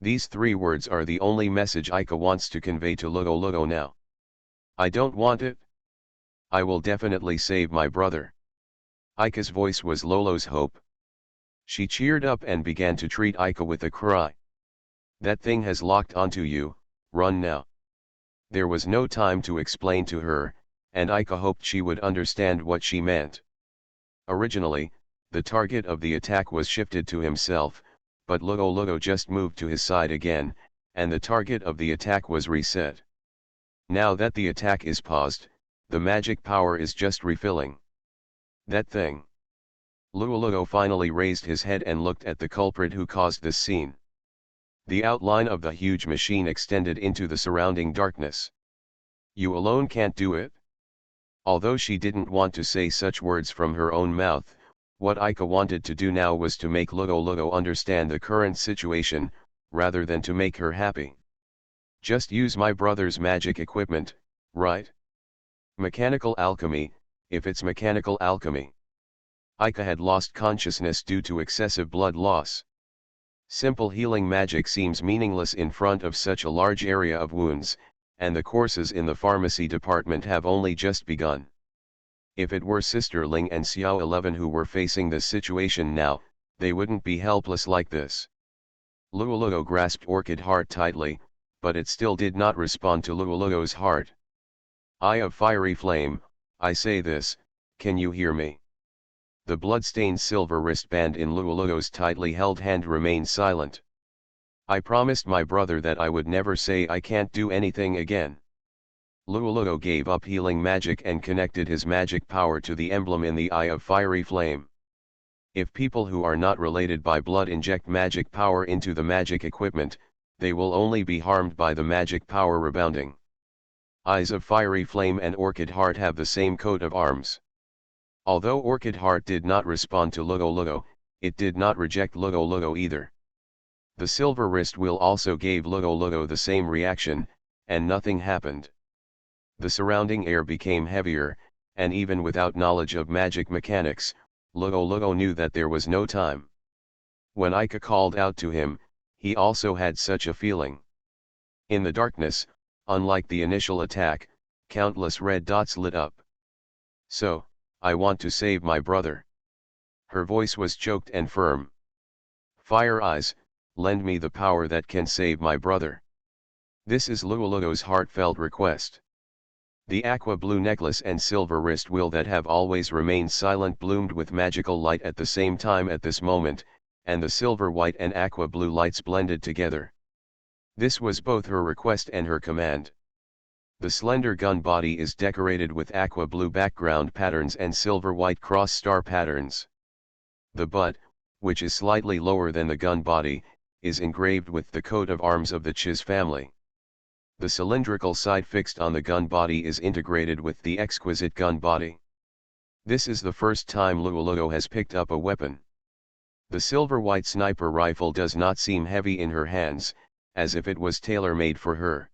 These 3 words are the only message Aika wants to convey to Lugo Lugo now. I don't want it. I will definitely save my brother. Aika's voice was Lolo's hope. She cheered up and began to treat Aika with a cry. That thing has locked onto you, run now. There was no time to explain to her, and Aika hoped she would understand what she meant. Originally, the target of the attack was shifted to himself, but Lugo Lugo just moved to his side again, and the target of the attack was reset. Now that the attack is paused, the magic power is just refilling. That thing. Lugo Lugo finally raised his head and looked at the culprit who caused this scene. The outline of the huge machine extended into the surrounding darkness. You alone can't do it? Although she didn't want to say such words from her own mouth, what Aika wanted to do now was to make Lugo Lugo understand the current situation, rather than to make her happy. Just use my brother's magic equipment, right? Mechanical alchemy, if it's mechanical alchemy. Aika had lost consciousness due to excessive blood loss. Simple healing magic seems meaningless in front of such a large area of wounds, and the courses in the pharmacy department have only just begun. If it were Sister Ling and Xiao 11 who were facing this situation now, they wouldn't be helpless like this. Lugo Lugo grasped Orchid Heart tightly, but it still did not respond to Lugo Lugo's heart. Eye of fiery flame, I say this, can you hear me? The blood-stained silver wristband in Lugo Lugo's tightly held hand remained silent. I promised my brother that I would never say I can't do anything again. Lugo Lugo gave up healing magic and connected his magic power to the emblem in the eye of fiery flame. If people who are not related by blood inject magic power into the magic equipment, they will only be harmed by the magic power rebounding. Eyes of fiery flame and Orchid Heart have the same coat of arms. Although Orchid Heart did not respond to Lugo Lugo, it did not reject Lugo Lugo either. The silver wrist wheel also gave Lugo Lugo the same reaction, and nothing happened. The surrounding air became heavier, and even without knowledge of magic mechanics, Lugo Lugo knew that there was no time. When Aika called out to him, he also had such a feeling. In the darkness, unlike the initial attack, countless red dots lit up. So, I want to save my brother. Her voice was choked and firm. Fire eyes, lend me the power that can save my brother. This is Lugo Lugo's heartfelt request. The aqua blue necklace and silver wrist wheel that have always remained silent bloomed with magical light at the same time at this moment, and the silver white and aqua blue lights blended together. This was both her request and her command. The slender gun body is decorated with aqua blue background patterns and silver white cross star patterns. The butt, which is slightly lower than the gun body, is engraved with the coat of arms of the Chiz family. The cylindrical side fixed on the gun body is integrated with the exquisite gun body. This is the first time Lugo Lugo has picked up a weapon. The silver-white sniper rifle does not seem heavy in her hands, as if it was tailor-made for her.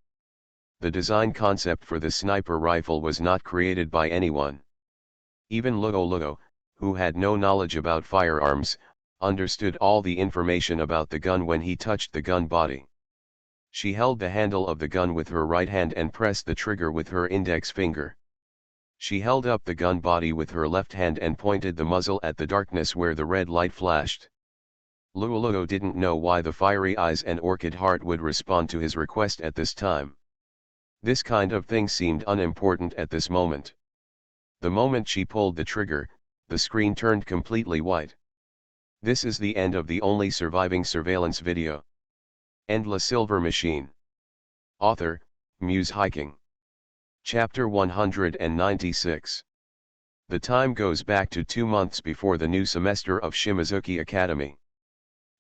The design concept for the sniper rifle was not created by anyone. Even Lugo Lugo, who had no knowledge about firearms, understood all the information about the gun when he touched the gun body. She held the handle of the gun with her right hand and pressed the trigger with her index finger. She held up the gun body with her left hand and pointed the muzzle at the darkness where the red light flashed. Lugo Lugo didn't know why the fiery eyes and Orchid Heart would respond to his request at this time. This kind of thing seemed unimportant at this moment. The moment she pulled the trigger, the screen turned completely white. This is the end of the only surviving surveillance video. End La Silver Machine. Author, Muse Hiking. Chapter 196. The time goes back to 2 months before the new semester of Shimizuki Academy.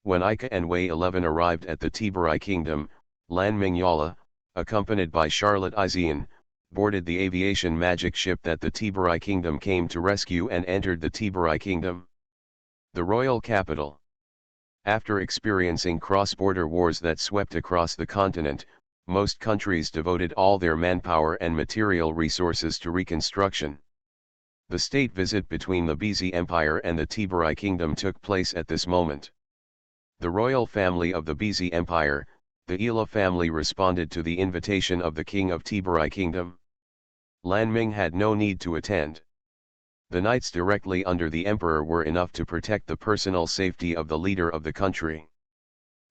When Aika and Wei 11 arrived at the Tiburai Kingdom, Lan Mingyala, accompanied by Charlotte Izian, boarded the aviation magic ship that the Tiburai Kingdom came to rescue and entered the Tiburai Kingdom, the royal capital. After experiencing cross-border wars that swept across the continent, most countries devoted all their manpower and material resources to reconstruction. The state visit between the Bizi Empire and the Tiburai Kingdom took place at this moment. The royal family of the Bizi Empire, the Ila family, responded to the invitation of the king of Tiburai Kingdom. Lan Ming had no need to attend. The knights directly under the emperor were enough to protect the personal safety of the leader of the country.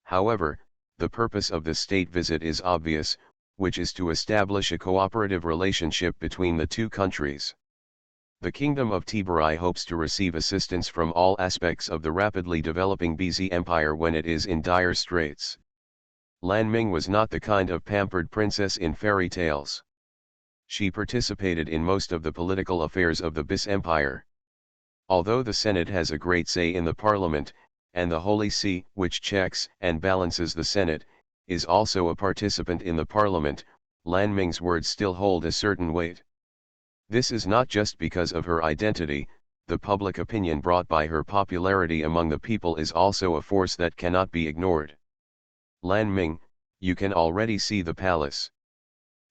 However, the purpose of this state visit is obvious, which is to establish a cooperative relationship between the two countries. The Kingdom of Tiburai hopes to receive assistance from all aspects of the rapidly developing Bizi Empire when it is in dire straits. Lan Ming was not the kind of pampered princess in fairy tales. She participated in most of the political affairs of the Bizi Empire. Although the Senate has a great say in the parliament, and the Holy See, which checks and balances the Senate, is also a participant in the parliament, Lan Ming's words still hold a certain weight. This is not just because of her identity. The public opinion brought by her popularity among the people is also a force that cannot be ignored. Lan Ming, you can already see the palace.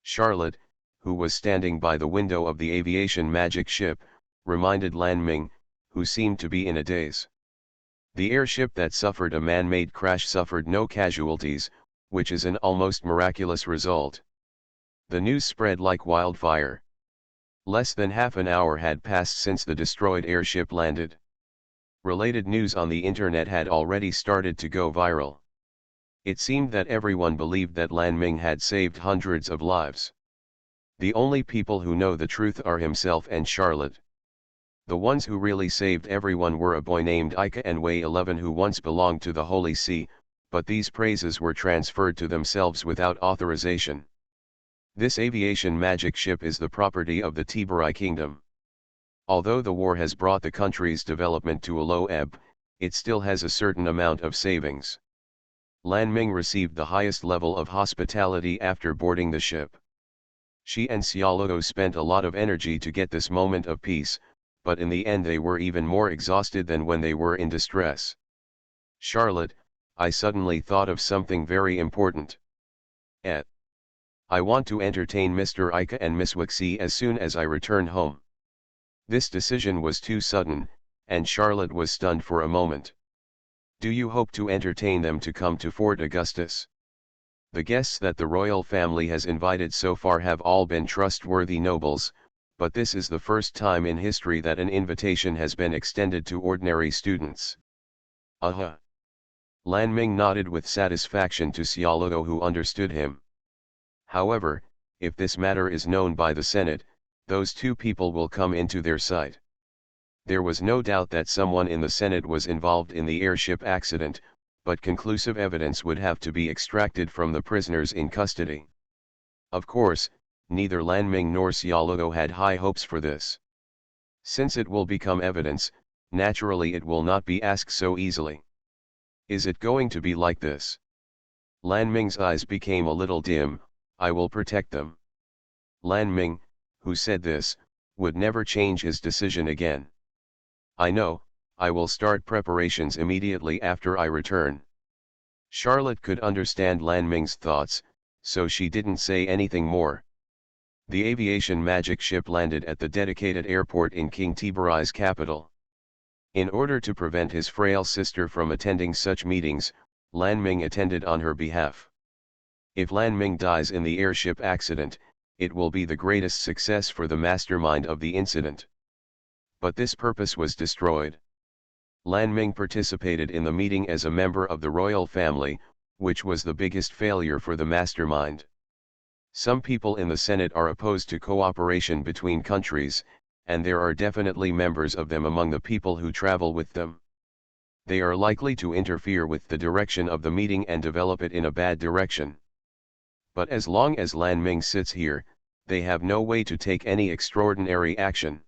Charlotte, who was standing by the window of the aviation magic ship, reminded Lan Ming, who seemed to be in a daze. The airship that suffered a man-made crash suffered no casualties, which is an almost miraculous result. The news spread like wildfire. Less than half an hour had passed since the destroyed airship landed. Related news on the internet had already started to go viral. It seemed that everyone believed that Lan Ming had saved hundreds of lives. The only people who know the truth are himself and Charlotte. The ones who really saved everyone were a boy named Ika and Wei 11 who once belonged to the Holy See, but these praises were transferred to themselves without authorization. This aviation magic ship is the property of the Tiburai Kingdom. Although the war has brought the country's development to a low ebb, it still has a certain amount of savings. Lan Ming received the highest level of hospitality after boarding the ship. She and Xiaoluo spent a lot of energy to get this moment of peace, but in the end they were even more exhausted than when they were in distress. Charlotte, I suddenly thought of something very important. I want to entertain Mr. Ika and Miss Wixie as soon as I return home. This decision was too sudden, and Charlotte was stunned for a moment. Do you hope to entertain them to come to Fort Augustus? The guests that the royal family has invited so far have all been trustworthy nobles, but this is the first time in history that an invitation has been extended to ordinary students. Lan Ming nodded with satisfaction to Xiaoluo, who understood him. However, if this matter is known by the Senate, those two people will come into their sight. There was no doubt that someone in the Senate was involved in the airship accident, but conclusive evidence would have to be extracted from the prisoners in custody. Of course, neither Lan Ming nor Xiaoluo had high hopes for this. Since it will become evidence, naturally it will not be asked so easily. Is it going to be like this? Lan Ming's eyes became a little dim. I will protect them. Lan Ming, who said this, would never change his decision again. I know, I will start preparations immediately after I return. Charlotte could understand Lan Ming's thoughts, so she didn't say anything more. The aviation magic ship landed at the dedicated airport in King Tiburai's capital. In order to prevent his frail sister from attending such meetings, Lan Ming attended on her behalf. If Lan Ming dies in the airship accident, it will be the greatest success for the mastermind of the incident. But this purpose was destroyed. Lan Ming participated in the meeting as a member of the royal family, which was the biggest failure for the mastermind. Some people in the Senate are opposed to cooperation between countries, and there are definitely members of them among the people who travel with them. They are likely to interfere with the direction of the meeting and develop it in a bad direction. But as long as Lan Ming sits here, they have no way to take any extraordinary action.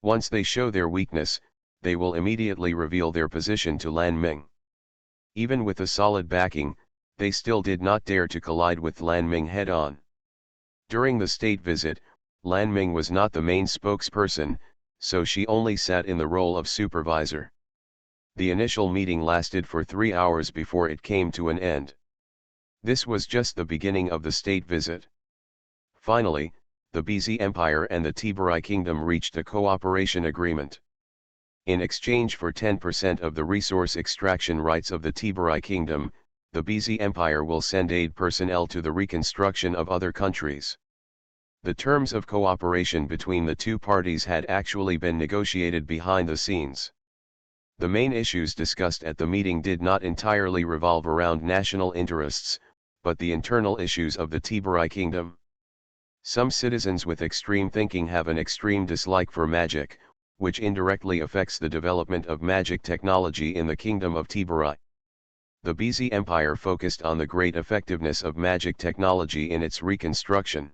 Once they show their weakness, they will immediately reveal their position to Lan Ming. Even with a solid backing, they still did not dare to collide with Lan Ming head-on. During the state visit, Lan Ming was not the main spokesperson, so she only sat in the role of supervisor. The initial meeting lasted for 3 hours before it came to an end. This was just the beginning of the state visit. Finally, the BZ Empire and the Tiberai Kingdom reached a cooperation agreement. In exchange for 10% of the resource extraction rights of the Tiberai Kingdom, the BZ Empire will send aid personnel to the reconstruction of other countries. The terms of cooperation between the two parties had actually been negotiated behind the scenes. The main issues discussed at the meeting did not entirely revolve around national interests, but the internal issues of the Tiberai Kingdom. Some citizens with extreme thinking have an extreme dislike for magic, which indirectly affects the development of magic technology in the Kingdom of Tiberai. The BZ Empire focused on the great effectiveness of magic technology in its reconstruction.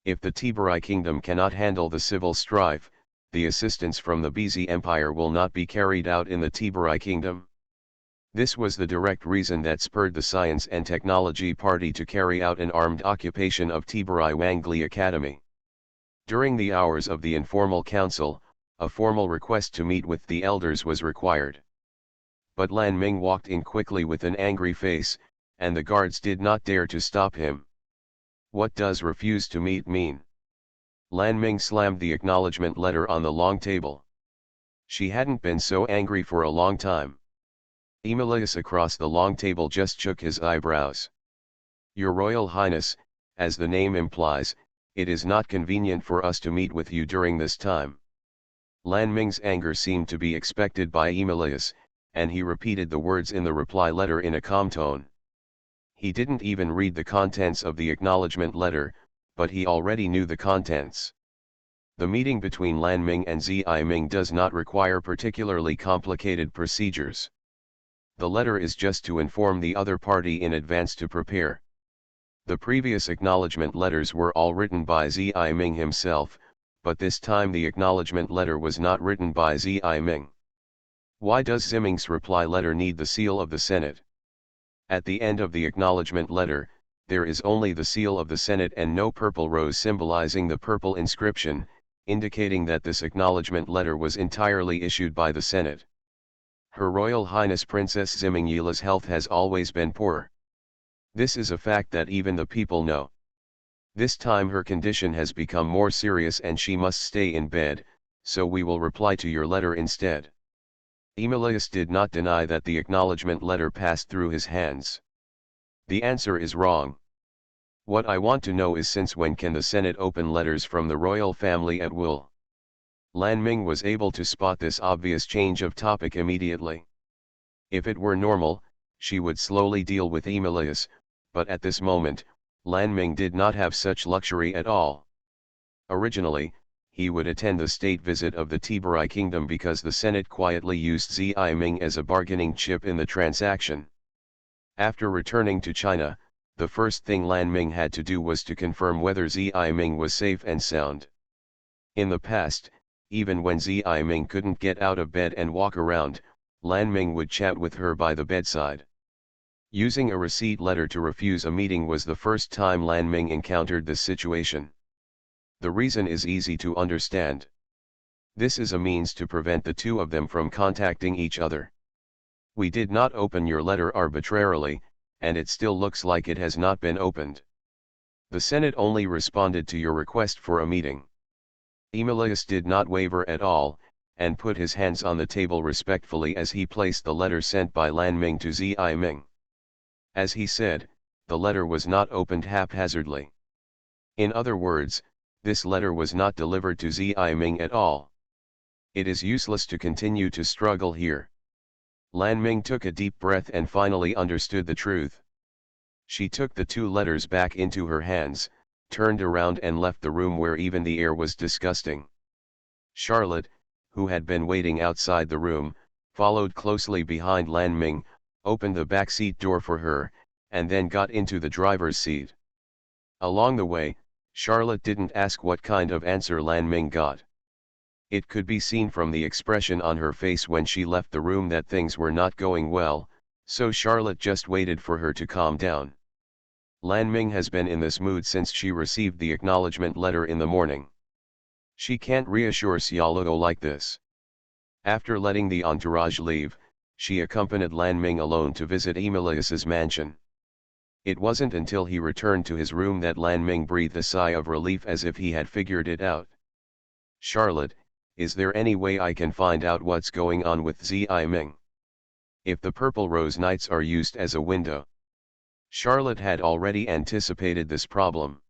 If the Tiberai Kingdom cannot handle the civil strife, the assistance from the BZ Empire will not be carried out in the Tiberai Kingdom. This was the direct reason that spurred the Science and Technology Party to carry out an armed occupation of Tiberai Wangli Academy. During the hours of the informal council, a formal request to meet with the elders was required. But Lan Ming walked in quickly with an angry face, and the guards did not dare to stop him. What does refuse to meet mean? Lan Ming slammed the acknowledgement letter on the long table. She hadn't been so angry for a long time. Emilius across the long table just shook his eyebrows. Your Royal Highness, as the name implies, it is not convenient for us to meet with you during this time. Lan Ming's anger seemed to be expected by Emilius, and he repeated the words in the reply letter in a calm tone. He didn't even read the contents of the acknowledgement letter, but he already knew the contents. The meeting between Lan Ming and Zi Ming does not require particularly complicated procedures. The letter is just to inform the other party in advance to prepare. The previous acknowledgement letters were all written by Zi Ming himself, but this time the acknowledgement letter was not written by Zi Ming. Why does Ziming's reply letter need the seal of the Senate? At the end of the acknowledgement letter, there is only the seal of the Senate and no purple rose symbolizing the purple inscription, indicating that this acknowledgement letter was entirely issued by the Senate. Her Royal Highness Princess Ziming Yila's health has always been poor. This is a fact that even the people know. This time her condition has become more serious and she must stay in bed, so we will reply to your letter instead. Emilius did not deny that the acknowledgement letter passed through his hands. The answer is wrong. What I want to know is since when can the Senate open letters from the royal family at will? Lan Ming was able to spot this obvious change of topic immediately. If it were normal, she would slowly deal with Emilius, but at this moment, Lan Ming did not have such luxury at all. Originally, he would attend the state visit of the Tiberai Kingdom because the Senate quietly used Zi Ming as a bargaining chip in the transaction. After returning to China, the first thing Lan Ming had to do was to confirm whether Zi Ming was safe and sound. In the past, even when Zi Ming couldn't get out of bed and walk around, Lan Ming would chat with her by the bedside. Using a receipt letter to refuse a meeting was the first time Lan Ming encountered this situation. The reason is easy to understand. This is a means to prevent the two of them from contacting each other. We did not open your letter arbitrarily, and it still looks like it has not been opened. The Senate only responded to your request for a meeting. Emilius did not waver at all, and put his hands on the table respectfully as he placed the letter sent by Lan Ming to Zi Ming. As he said, the letter was not opened haphazardly. In other words, this letter was not delivered to Zi Ming at all. It is useless to continue to struggle here. Lan Ming took a deep breath and finally understood the truth. She took the two letters back into her hands, turned around and left the room where even the air was disgusting. Charlotte, who had been waiting outside the room, followed closely behind Lan Ming, opened the back seat door for her, and then got into the driver's seat. Along the way, Charlotte didn't ask what kind of answer Lan Ming got. It could be seen from the expression on her face when she left the room that things were not going well, so Charlotte just waited for her to calm down. Lan Ming has been in this mood since she received the acknowledgement letter in the morning. She can't reassure Xiaoluo like this. After letting the entourage leave, she accompanied Lan Ming alone to visit Emilius's mansion. It wasn't until he returned to his room that Lan Ming breathed a sigh of relief as if he had figured it out. "Charlotte, is there any way I can find out what's going on with Zi Ming? If the Purple Rose Knights are used as a window." Charlotte had already anticipated this problem.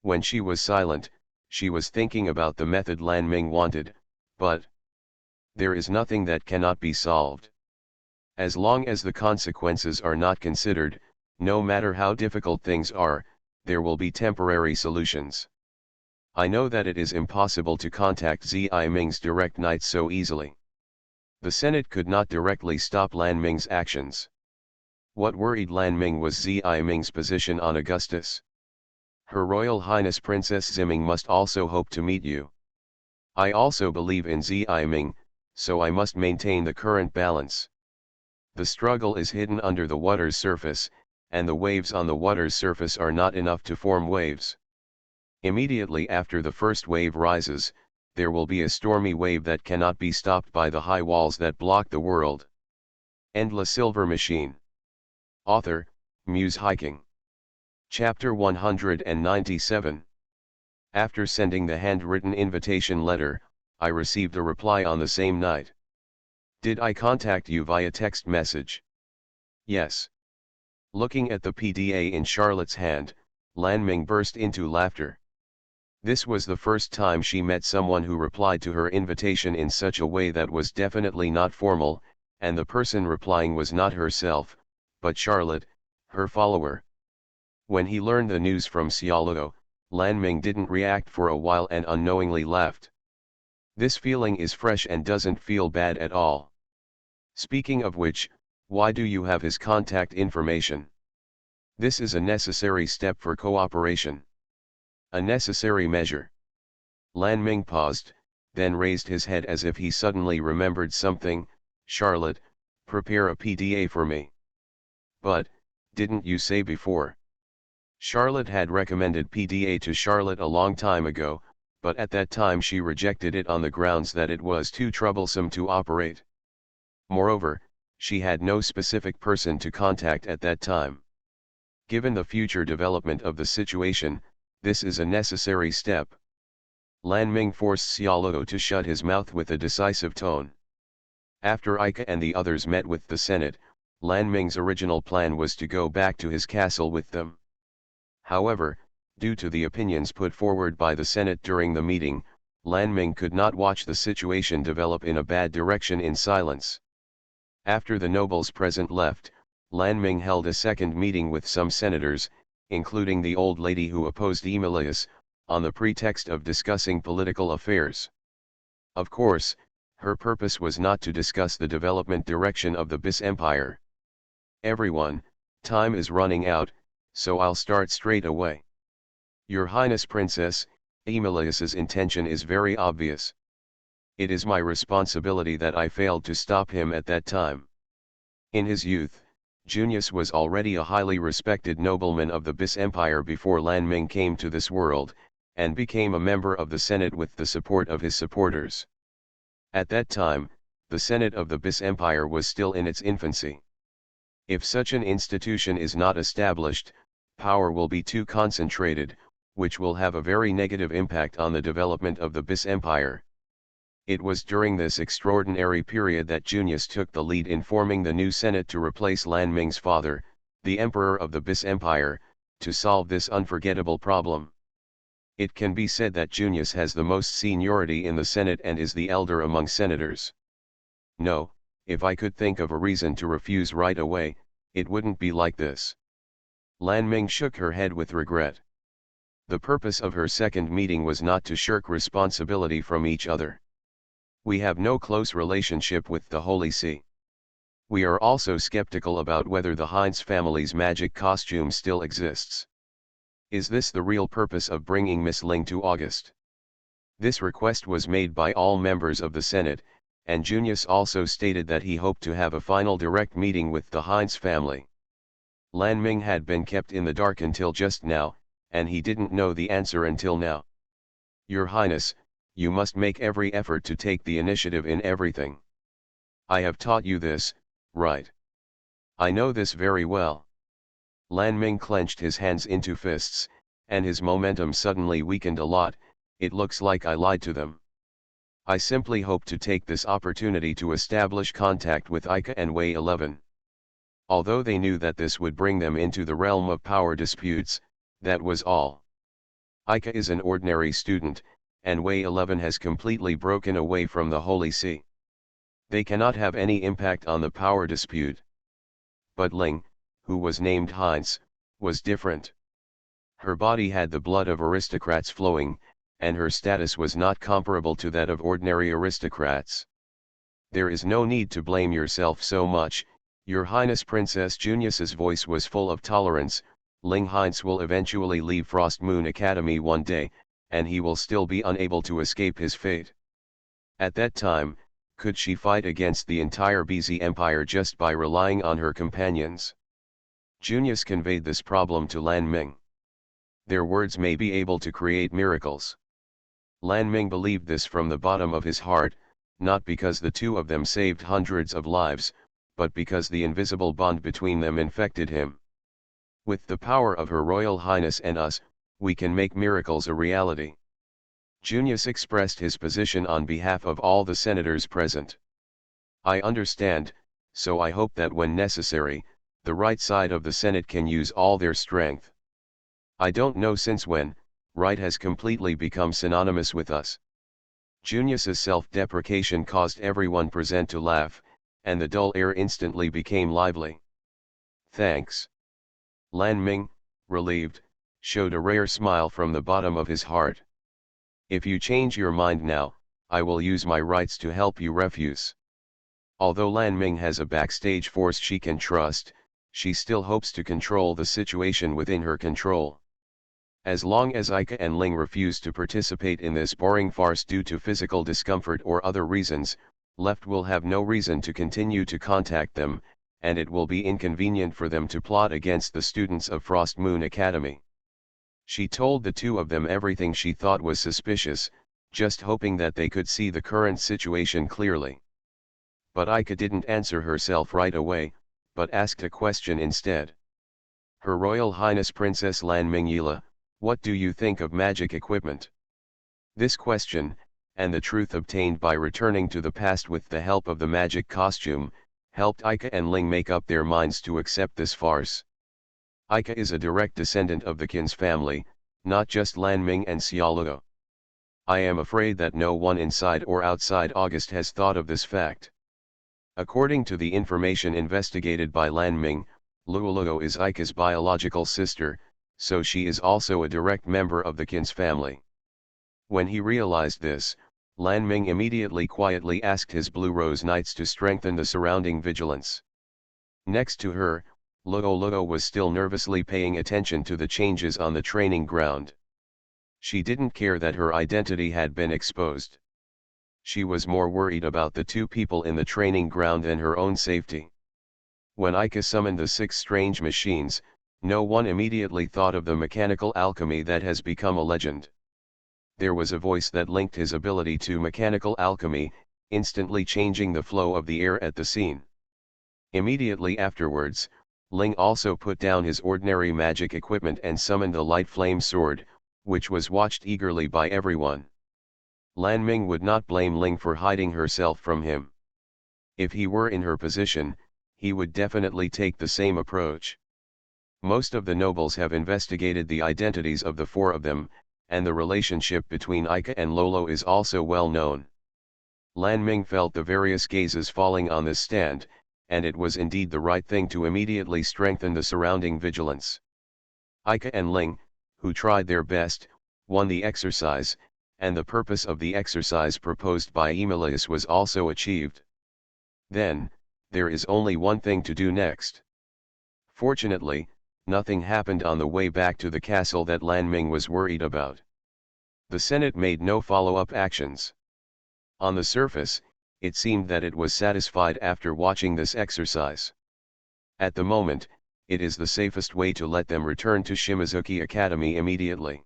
When she was silent, she was thinking about the method Lan Ming wanted, but there is nothing that cannot be solved. As long as the consequences are not considered, no matter how difficult things are, there will be temporary solutions. I know that it is impossible to contact Zi Ming's direct knights so easily. The Senate could not directly stop Lan Ming's actions. What worried Lan Ming was Zi Ming's position on Augustus. "Her Royal Highness Princess Ziming must also hope to meet you. I also believe in Zi Ming, so I must maintain the current balance. The struggle is hidden under the water's surface, and the waves on the water's surface are not enough to form waves. Immediately after the first wave rises, there will be a stormy wave that cannot be stopped by the high walls that block the world." End La Silver Machine. Author, Muse Hiking. Chapter 197. After sending the handwritten invitation letter, I received a reply on the same night. "Did I contact you via text message?" "Yes." Looking at the PDA in Charlotte's hand, Lan Ming burst into laughter. This was the first time she met someone who replied to her invitation in such a way that was definitely not formal, and the person replying was not herself, but Charlotte, her follower. When he learned the news from Xiaoluo, Lan Ming didn't react for a while and unknowingly laughed. This feeling is fresh and doesn't feel bad at all. Speaking of which, why do you have his contact information? This is a necessary step for cooperation. A necessary measure. Lan Ming paused, then raised his head as if he suddenly remembered something. "Charlotte, prepare a PDA for me." "But, didn't you say before?" Charlotte had recommended PDA to Charlotte a long time ago, but at that time she rejected it on the grounds that it was too troublesome to operate. Moreover, she had no specific person to contact at that time. Given the future development of the situation, this is a necessary step. Lan Ming forced Xiaoluo to shut his mouth with a decisive tone. After Ika and the others met with the Senate, Lan Ming's original plan was to go back to his castle with them. However, due to the opinions put forward by the Senate during the meeting, Lan Ming could not watch the situation develop in a bad direction in silence. After the nobles present left, Lan Ming held a second meeting with some senators, including the old lady who opposed Emilius, on the pretext of discussing political affairs. Of course, her purpose was not to discuss the development direction of the Bis Empire. "Everyone, time is running out, so I'll start straight away. Your Highness Princess, Emilius's intention is very obvious. It is my responsibility that I failed to stop him at that time. In his youth, Junius was already a highly respected nobleman of the Bis Empire before Lan Ming came to this world, and became a member of the Senate with the support of his supporters. At that time, the Senate of the Bis Empire was still in its infancy. If such an institution is not established, power will be too concentrated, which will have a very negative impact on the development of the Bis Empire. It was during this extraordinary period that Junius took the lead in forming the new Senate to replace Lan Ming's father, the Emperor of the Bis Empire, to solve this unforgettable problem. It can be said that Junius has the most seniority in the Senate and is the elder among senators. No, if I could think of a reason to refuse right away, it wouldn't be like this." Lan Ming shook her head with regret. The purpose of her second meeting was not to shirk responsibility from each other. We have no close relationship with the Holy See. We are also skeptical about whether the Heinz family's magic costume still exists. Is this the real purpose of bringing Miss Ling to August? This request was made by all members of the Senate, and Junius also stated that he hoped to have a final direct meeting with the Heinz family. Lan Ming had been kept in the dark until just now, and he didn't know the answer until now. "Your Highness, you must make every effort to take the initiative in everything. I have taught you this, Right. I know this very well. Lan Ming clenched his hands into fists, and his momentum suddenly weakened a lot. It looks like I lied to them. I simply hope to take this opportunity to establish contact with Ika and Wei 11. Although they knew that this would bring them into the realm of power disputes, that was all. Ika is an ordinary student, and Wei 11 has completely broken away from the Holy See. They cannot have any impact on the power dispute. But Ling, who was named Heinz, was different. Her body had the blood of aristocrats flowing, and her status was not comparable to that of ordinary aristocrats. There is no need to blame yourself so much, Your Highness. Princess Junius's voice was full of tolerance. Ling Heinz will eventually leave Frost Moon Academy one day, and he will still be unable to escape his fate. At that time, could she fight against the entire BZ Empire just by relying on her companions? Junius conveyed this problem to Lan Ming. Their words may be able to create miracles. Lan Ming believed this from the bottom of his heart, not because the two of them saved hundreds of lives, but because the invisible bond between them infected him. With the power of Her Royal Highness and us, we can make miracles a reality. Junius expressed his position on behalf of all the senators present. I understand, so I hope that when necessary, the right side of the Senate can use all their strength. I don't know since when, right has completely become synonymous with us. Junius's self-deprecation caused everyone present to laugh, and the dull air instantly became lively. Thanks. Lan Ming, relieved, showed a rare smile from the bottom of his heart. If you change your mind now, I will use my rights to help you refuse. Although Lan Ming has a backstage force she can trust, she still hopes to control the situation within her control. As long as Ika and Ling refuse to participate in this boring farce due to physical discomfort or other reasons, Left will have no reason to continue to contact them, and it will be inconvenient for them to plot against the students of Frost Moon Academy. She told the two of them everything she thought was suspicious, just hoping that they could see the current situation clearly. But Ika didn't answer herself right away, but asked a question instead. Her Royal Highness Princess Lan Mingyila, what do you think of magic equipment? This question, and the truth obtained by returning to the past with the help of the magic costume, helped Ika and Ling make up their minds to accept this farce. Ika is a direct descendant of the Qin's family, not just Lan Ming and Xiaoluo. I am afraid that no one inside or outside August has thought of this fact. According to the information investigated by Lan Ming, Luoluo is Ika's biological sister, so she is also a direct member of the Qin's family. When he realized this, Lan Ming immediately quietly asked his Blue Rose Knights to strengthen the surrounding vigilance. Next to her, Luoluo was still nervously paying attention to the changes on the training ground. She didn't care that her identity had been exposed. She was more worried about the two people in the training ground than her own safety. When Ika summoned the 6 strange machines, no one immediately thought of the mechanical alchemy that has become a legend. There was a voice that linked his ability to mechanical alchemy, instantly changing the flow of the air at the scene. Immediately afterwards, Ling also put down his ordinary magic equipment and summoned the light flame sword, which was watched eagerly by everyone. Lan Ming would not blame Ling for hiding herself from him. If he were in her position, he would definitely take the same approach. Most of the nobles have investigated the identities of the 4 of them, and the relationship between Ika and Lolo is also well known. Lan Ming felt the various gazes falling on this stand, and it was indeed the right thing to immediately strengthen the surrounding vigilance. Ika and Ling, who tried their best, won the exercise, and the purpose of the exercise proposed by Emilius was also achieved. Then, there is only one thing to do next. Fortunately, nothing happened on the way back to the castle that Lan Ming was worried about. The Senate made no follow-up actions. On the surface, it seemed that it was satisfied after watching this exercise. At the moment, it is the safest way to let them return to Shimizuki Academy immediately.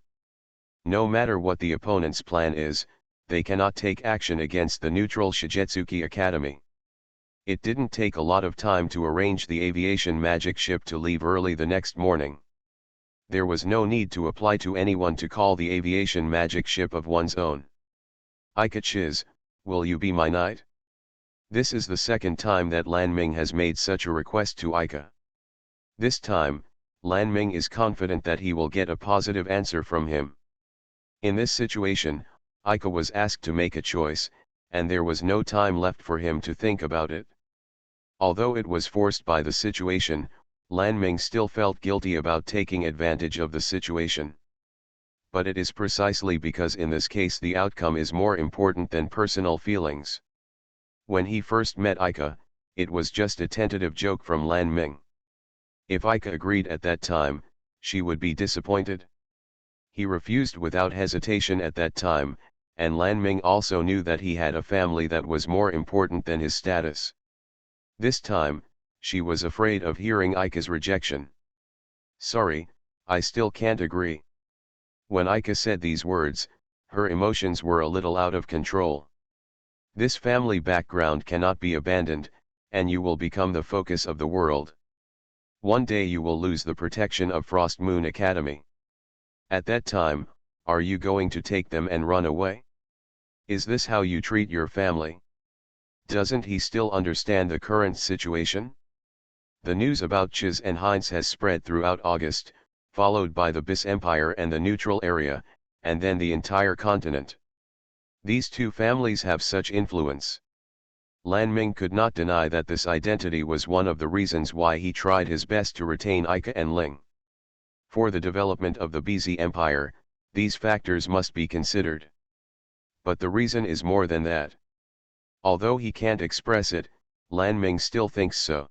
No matter what the opponent's plan is, they cannot take action against the neutral Shigetsuki Academy. It didn't take a lot of time to arrange the aviation magic ship to leave early the next morning. There was no need to apply to anyone to call the aviation magic ship of one's own. Ika Chiz, will you be my knight? This is the second time that Lan Ming has made such a request to Ika. This time, Lan Ming is confident that he will get a positive answer from him. In this situation, Ika was asked to make a choice, and there was no time left for him to think about it. Although it was forced by the situation, Lan Ming still felt guilty about taking advantage of the situation. But it is precisely because in this case the outcome is more important than personal feelings. When he first met Ika, it was just a tentative joke from Lan Ming. If Ika agreed at that time, she would be disappointed. He refused without hesitation at that time, and Lan Ming also knew that he had a family that was more important than his status. This time, she was afraid of hearing Ika's rejection. Sorry, I still can't agree. When Ika said these words, her emotions were a little out of control. This family background cannot be abandoned, and you will become the focus of the world. One day you will lose the protection of Frost Moon Academy. At that time, are you going to take them and run away? Is this how you treat your family? Doesn't he still understand the current situation? The news about Chiz and Heinz has spread throughout August, followed by the Bis Empire and the neutral area, and then the entire continent. These two families have such influence. Lan Ming could not deny that this identity was one of the reasons why he tried his best to retain Ika and Ling. For the development of the BZ Empire, these factors must be considered. But the reason is more than that. Although he can't express it, Lan Ming still thinks so.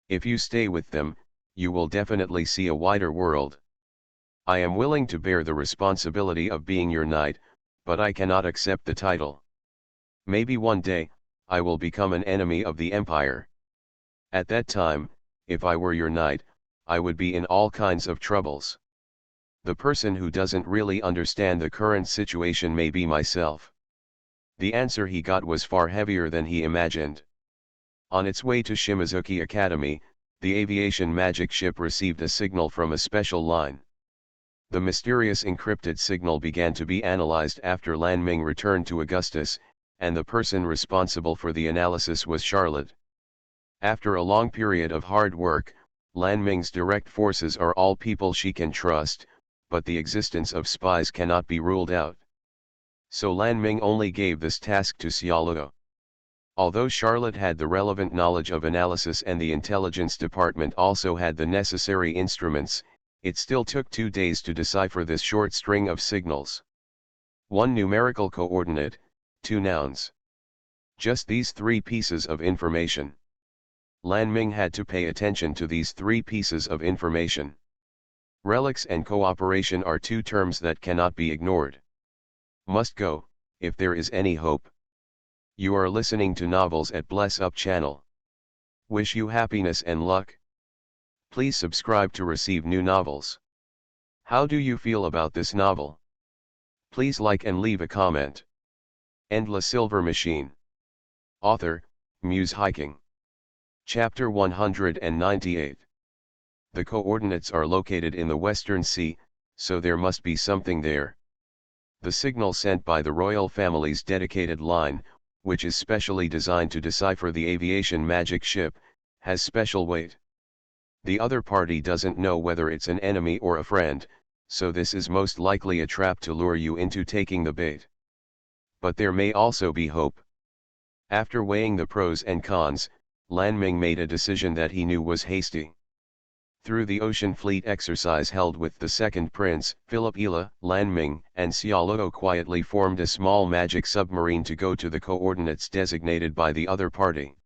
If you stay with them, you will definitely see a wider world. I am willing to bear the responsibility of being your knight, but I cannot accept the title. Maybe one day, I will become an enemy of the empire. At that time, if I were your knight, I would be in all kinds of troubles. The person who doesn't really understand the current situation may be myself. The answer he got was far heavier than he imagined. On its way to Shimizuki Academy, the aviation magic ship received a signal from a special line. The mysterious encrypted signal began to be analyzed after Lan Ming returned to Augustus, and the person responsible for the analysis was Charlotte. After a long period of hard work, Lan Ming's direct forces are all people she can trust, but the existence of spies cannot be ruled out. So Lan Ming only gave this task to Xiaoluo. Although Charlotte had the relevant knowledge of analysis and the intelligence department also had the necessary instruments, it still took 2 days to decipher this short string of signals. 1 numerical coordinate, 2 nouns. Just these 3 pieces of information. Lan Ming had to pay attention to these 3 pieces of information. Relics and cooperation are 2 terms that cannot be ignored. Must go, if there is any hope. You are listening to Novels at Bless Up channel. Wish you happiness and luck. Please subscribe to receive new novels. How do you feel about this novel? Please like and leave a comment. And La Silver Machine. Author, Muse Hiking. Chapter 198. The coordinates are located in the Western Sea, so there must be something there. The signal sent by the royal family's dedicated line, which is specially designed to decipher the aviation magic ship, has special weight. The other party doesn't know whether it's an enemy or a friend, so this is most likely a trap to lure you into taking the bait. But there may also be hope. After weighing the pros and cons, Lan Ming made a decision that he knew was hasty. Through the Ocean Fleet exercise held with the second prince, Philip Ila, Lan Ming and Xiaoluo quietly formed a small magic submarine to go to the coordinates designated by the other party.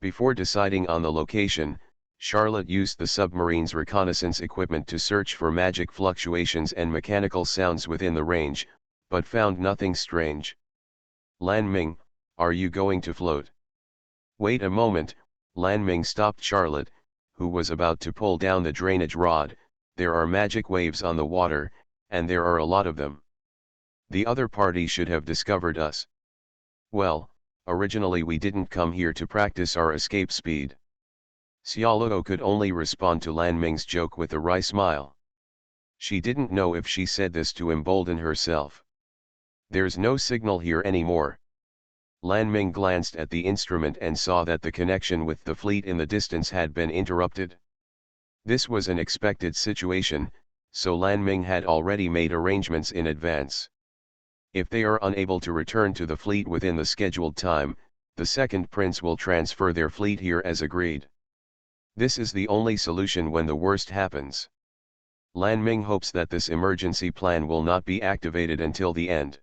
Before deciding on the location, Charlotte used the submarine's reconnaissance equipment to search for magic fluctuations and mechanical sounds within the range, but found nothing strange. Lan Ming, are you going to float? Wait a moment, Lan Ming stopped Charlotte, who was about to pull down the drainage rod. There are magic waves on the water, and there are a lot of them. The other party should have discovered us. Well, Originally we didn't come here to practice our escape speed. Xiaoluo could only respond to Lan Ming's joke with a wry smile. She didn't know if she said this to embolden herself. There's no signal here anymore. Lan Ming glanced at the instrument and saw that the connection with the fleet in the distance had been interrupted. This was an expected situation, so Lan Ming had already made arrangements in advance. If they are unable to return to the fleet within the scheduled time, the second prince will transfer their fleet here as agreed. This is the only solution when the worst happens. Lan Ming hopes that this emergency plan will not be activated until the end.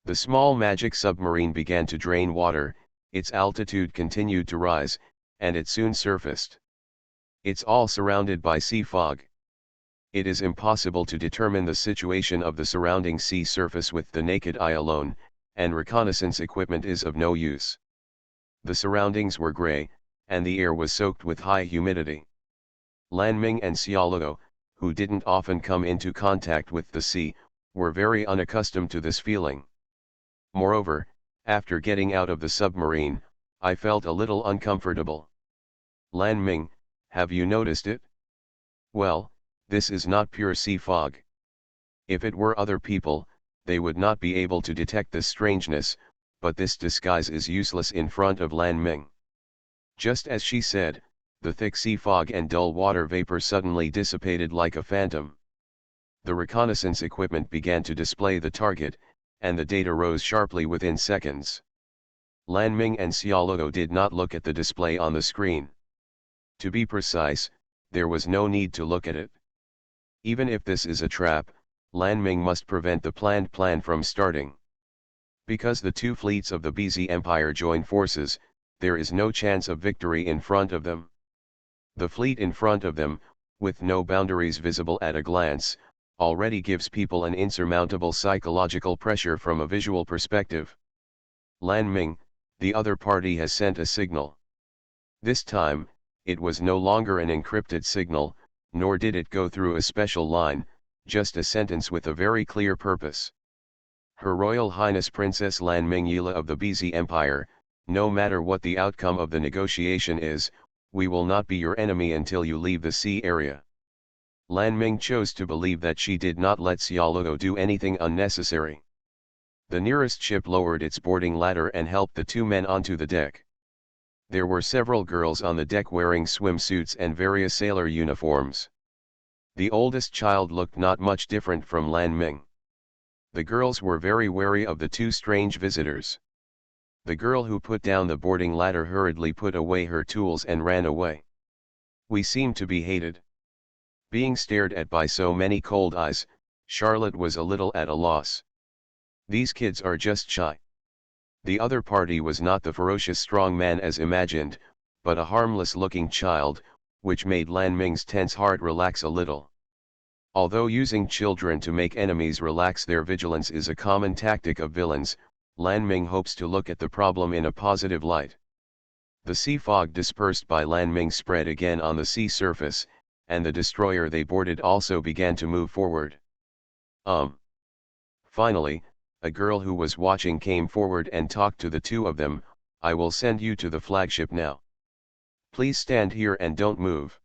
The small magic submarine began to drain water, its altitude continued to rise, and it soon surfaced. It's all surrounded by sea fog. It is impossible to determine the situation of the surrounding sea surface with the naked eye alone, and reconnaissance equipment is of no use. The surroundings were gray, and the air was soaked with high humidity. Lan Ming and Xiaoluo, who didn't often come into contact with the sea, were very unaccustomed to this feeling. Moreover, after getting out of the submarine, I felt a little uncomfortable. Lan Ming, have you noticed it? Well, this is not pure sea fog. If it were other people, they would not be able to detect this strangeness, but this disguise is useless in front of Lan Ming. Just as she said, the thick sea fog and dull water vapor suddenly dissipated like a phantom. The reconnaissance equipment began to display the target, and the data rose sharply within seconds. Lan Ming and Xiaoluo did not look at the display on the screen. To be precise, there was no need to look at it. Even if this is a trap, Lan Ming must prevent the planned plan from starting. Because the two fleets of the BZ Empire join forces, there is no chance of victory in front of them. The fleet in front of them, with no boundaries visible at a glance, already gives people an insurmountable psychological pressure from a visual perspective. Lan Ming, the other party has sent a signal. This time, it was no longer an encrypted signal, nor did it go through a special line, just a sentence with a very clear purpose. Her Royal Highness Princess Lan Ming Yila of the BZ Empire, no matter what the outcome of the negotiation is, we will not be your enemy until you leave the sea area. Lan Ming chose to believe that she did not let Xiaoluo do anything unnecessary. The nearest ship lowered its boarding ladder and helped the two men onto the deck. There were several girls on the deck wearing swimsuits and various sailor uniforms. The oldest child looked not much different from Lan Ming. The girls were very wary of the two strange visitors. The girl who put down the boarding ladder hurriedly put away her tools and ran away. We seem to be hated. Being stared at by so many cold eyes, Charlotte was a little at a loss. These kids are just shy. The other party was not the ferocious strong man as imagined, but a harmless-looking child, which made Lan Ming's tense heart relax a little. Although using children to make enemies relax their vigilance is a common tactic of villains, Lan Ming hopes to look at the problem in a positive light. The sea fog dispersed by Lan Ming spread again on the sea surface, and the destroyer they boarded also began to move forward. Finally, a girl who was watching came forward and talked to the two of them. I will send you to the flagship now. Please stand here and don't move.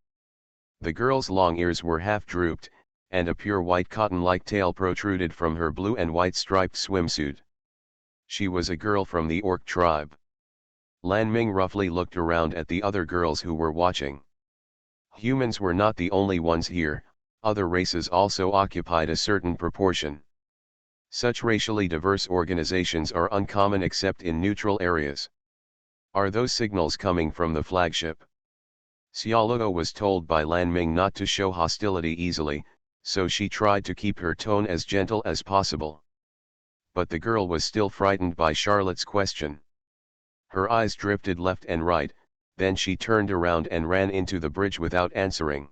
The girl's long ears were half drooped, and a pure white cotton-like tail protruded from her blue and white striped swimsuit. She was a girl from the Orc tribe. Lan Ming roughly looked around at the other girls who were watching. Humans were not the only ones here, other races also occupied a certain proportion. Such racially diverse organizations are uncommon except in neutral areas. Are those signals coming from the flagship? Xiaoluo was told by Lan Ming not to show hostility easily, so she tried to keep her tone as gentle as possible. But the girl was still frightened by Charlotte's question. Her eyes drifted left and right, then she turned around and ran into the bridge without answering.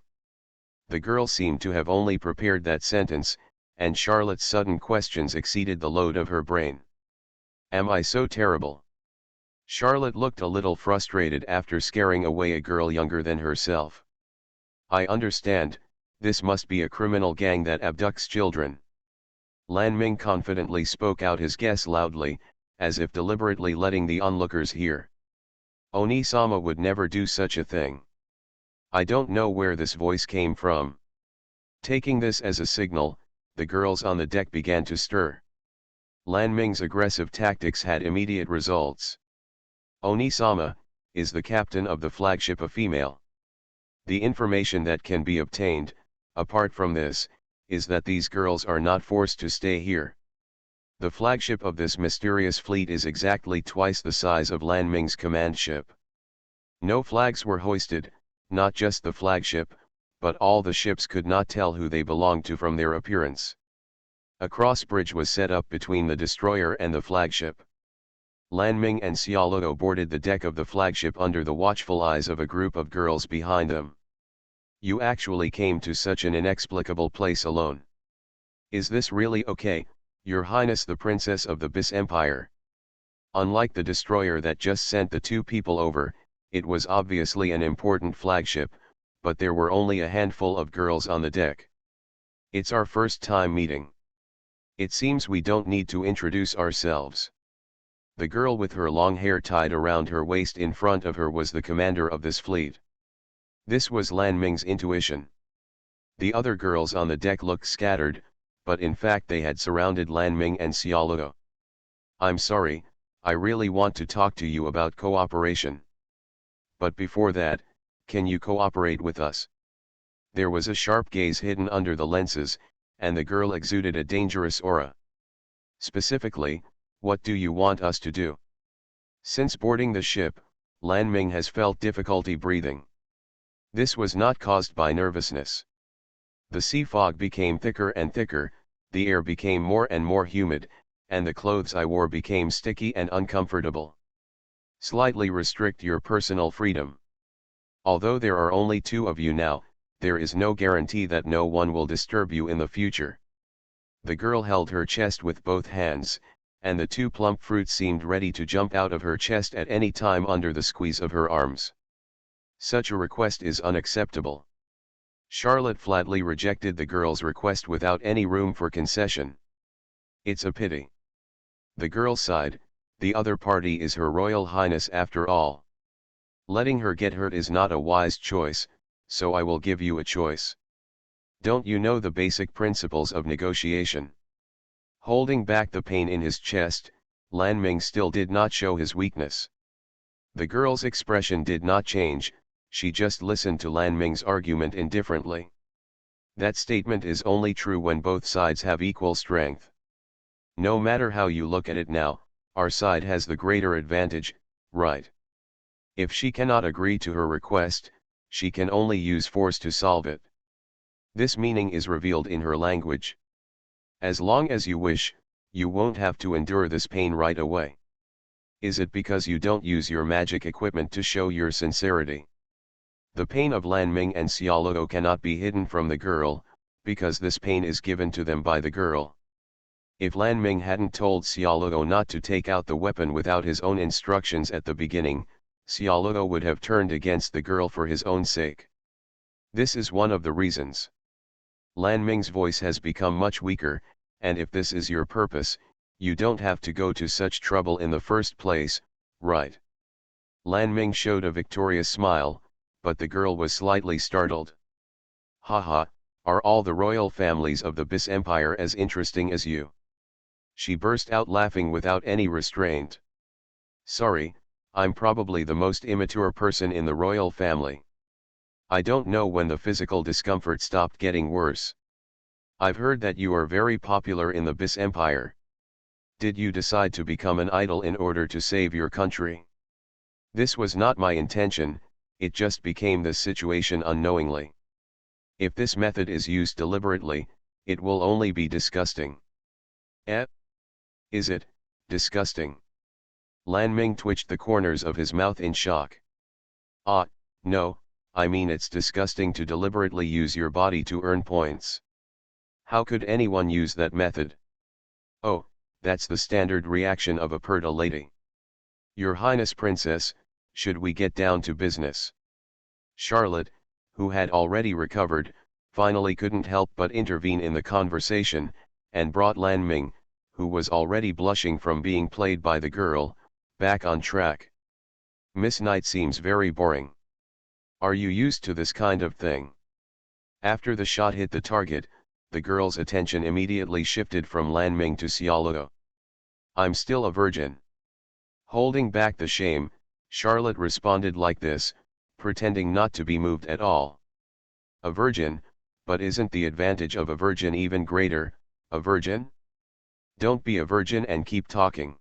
The girl seemed to have only prepared that sentence, and Charlotte's sudden questions exceeded the load of her brain. Am I so terrible? Charlotte looked a little frustrated after scaring away a girl younger than herself. I understand, this must be a criminal gang that abducts children. Lan Ming confidently spoke out his guess loudly, as if deliberately letting the onlookers hear. Oni-sama would never do such a thing. I don't know where this voice came from. Taking this as a signal, the girls on the deck began to stir. Lan Ming's aggressive tactics had immediate results. Oni-sama, is the captain of the flagship a female? The information that can be obtained, apart from this, is that these girls are not forced to stay here. The flagship of this mysterious fleet is exactly twice the size of Lan Ming's command ship. No flags were hoisted, not just the flagship, but all the ships could not tell who they belonged to from their appearance. A cross bridge was set up between the destroyer and the flagship. Lan Ming and Xiaoluo boarded the deck of the flagship under the watchful eyes of a group of girls behind them. You actually came to such an inexplicable place alone. Is this really okay, Your Highness the Princess of the Bis Empire? Unlike the destroyer that just sent the two people over, it was obviously an important flagship, but there were only a handful of girls on the deck. It's our first time meeting. It seems we don't need to introduce ourselves. The girl with her long hair tied around her waist in front of her was the commander of this fleet. This was Lan Ming's intuition. The other girls on the deck looked scattered, but in fact they had surrounded Lan Ming and Xiaoluo. I'm sorry, I really want to talk to you about cooperation. But before that, can you cooperate with us? There was a sharp gaze hidden under the lenses, and the girl exuded a dangerous aura. Specifically, what do you want us to do? Since boarding the ship, Lan Ming has felt difficulty breathing. This was not caused by nervousness. The sea fog became thicker and thicker, the air became more and more humid, and the clothes I wore became sticky and uncomfortable. Slightly restrict your personal freedom. Although there are only two of you now, there is no guarantee that no one will disturb you in the future. The girl held her chest with both hands, and the two plump fruits seemed ready to jump out of her chest at any time under the squeeze of her arms. Such a request is unacceptable. Charlotte flatly rejected the girl's request without any room for concession. It's a pity. The girl sighed, the other party is Her Royal Highness after all. Letting her get hurt is not a wise choice, so I will give you a choice. Don't you know the basic principles of negotiation? Holding back the pain in his chest, Lan Ming still did not show his weakness. The girl's expression did not change, she just listened to Lan Ming's argument indifferently. That statement is only true when both sides have equal strength. No matter how you look at it now, our side has the greater advantage, right? If she cannot agree to her request, she can only use force to solve it. This meaning is revealed in her language. As long as you wish, you won't have to endure this pain right away. Is it because you don't use your magic equipment to show your sincerity? The pain of Lan Ming and Xiaoluo cannot be hidden from the girl, because this pain is given to them by the girl. If Lan Ming hadn't told Xiaoluo not to take out the weapon without his own instructions at the beginning, Xiaoluo would have turned against the girl for his own sake. This is one of the reasons. Lan Ming's voice has become much weaker, and if this is your purpose, you don't have to go to such trouble in the first place, right? Lan Ming showed a victorious smile, but the girl was slightly startled. Haha, are all the royal families of the Bis Empire as interesting as you? She burst out laughing without any restraint. Sorry, I'm probably the most immature person in the royal family. I don't know when the physical discomfort stopped getting worse. I've heard that you are very popular in the Bis Empire. Did you decide to become an idol in order to save your country? This was not my intention, it just became this situation unknowingly. If this method is used deliberately, it will only be disgusting. Eh? Is it, disgusting? Lan Ming twitched the corners of his mouth in shock. Ah, no, I mean it's disgusting to deliberately use your body to earn points. How could anyone use that method? Oh, that's the standard reaction of a Perta lady. Your Highness Princess, should we get down to business? Charlotte, who had already recovered, finally couldn't help but intervene in the conversation, and brought Lan Ming, who was already blushing from being played by the girl, back on track. Miss Knight seems very boring. Are you used to this kind of thing? After the shot hit the target, the girl's attention immediately shifted from Lan Ming to Xiaoluo. I'm still a virgin. Holding back the shame, Charlotte responded like this, pretending not to be moved at all. A virgin, but isn't the advantage of a virgin even greater, a virgin? Don't be a virgin and keep talking.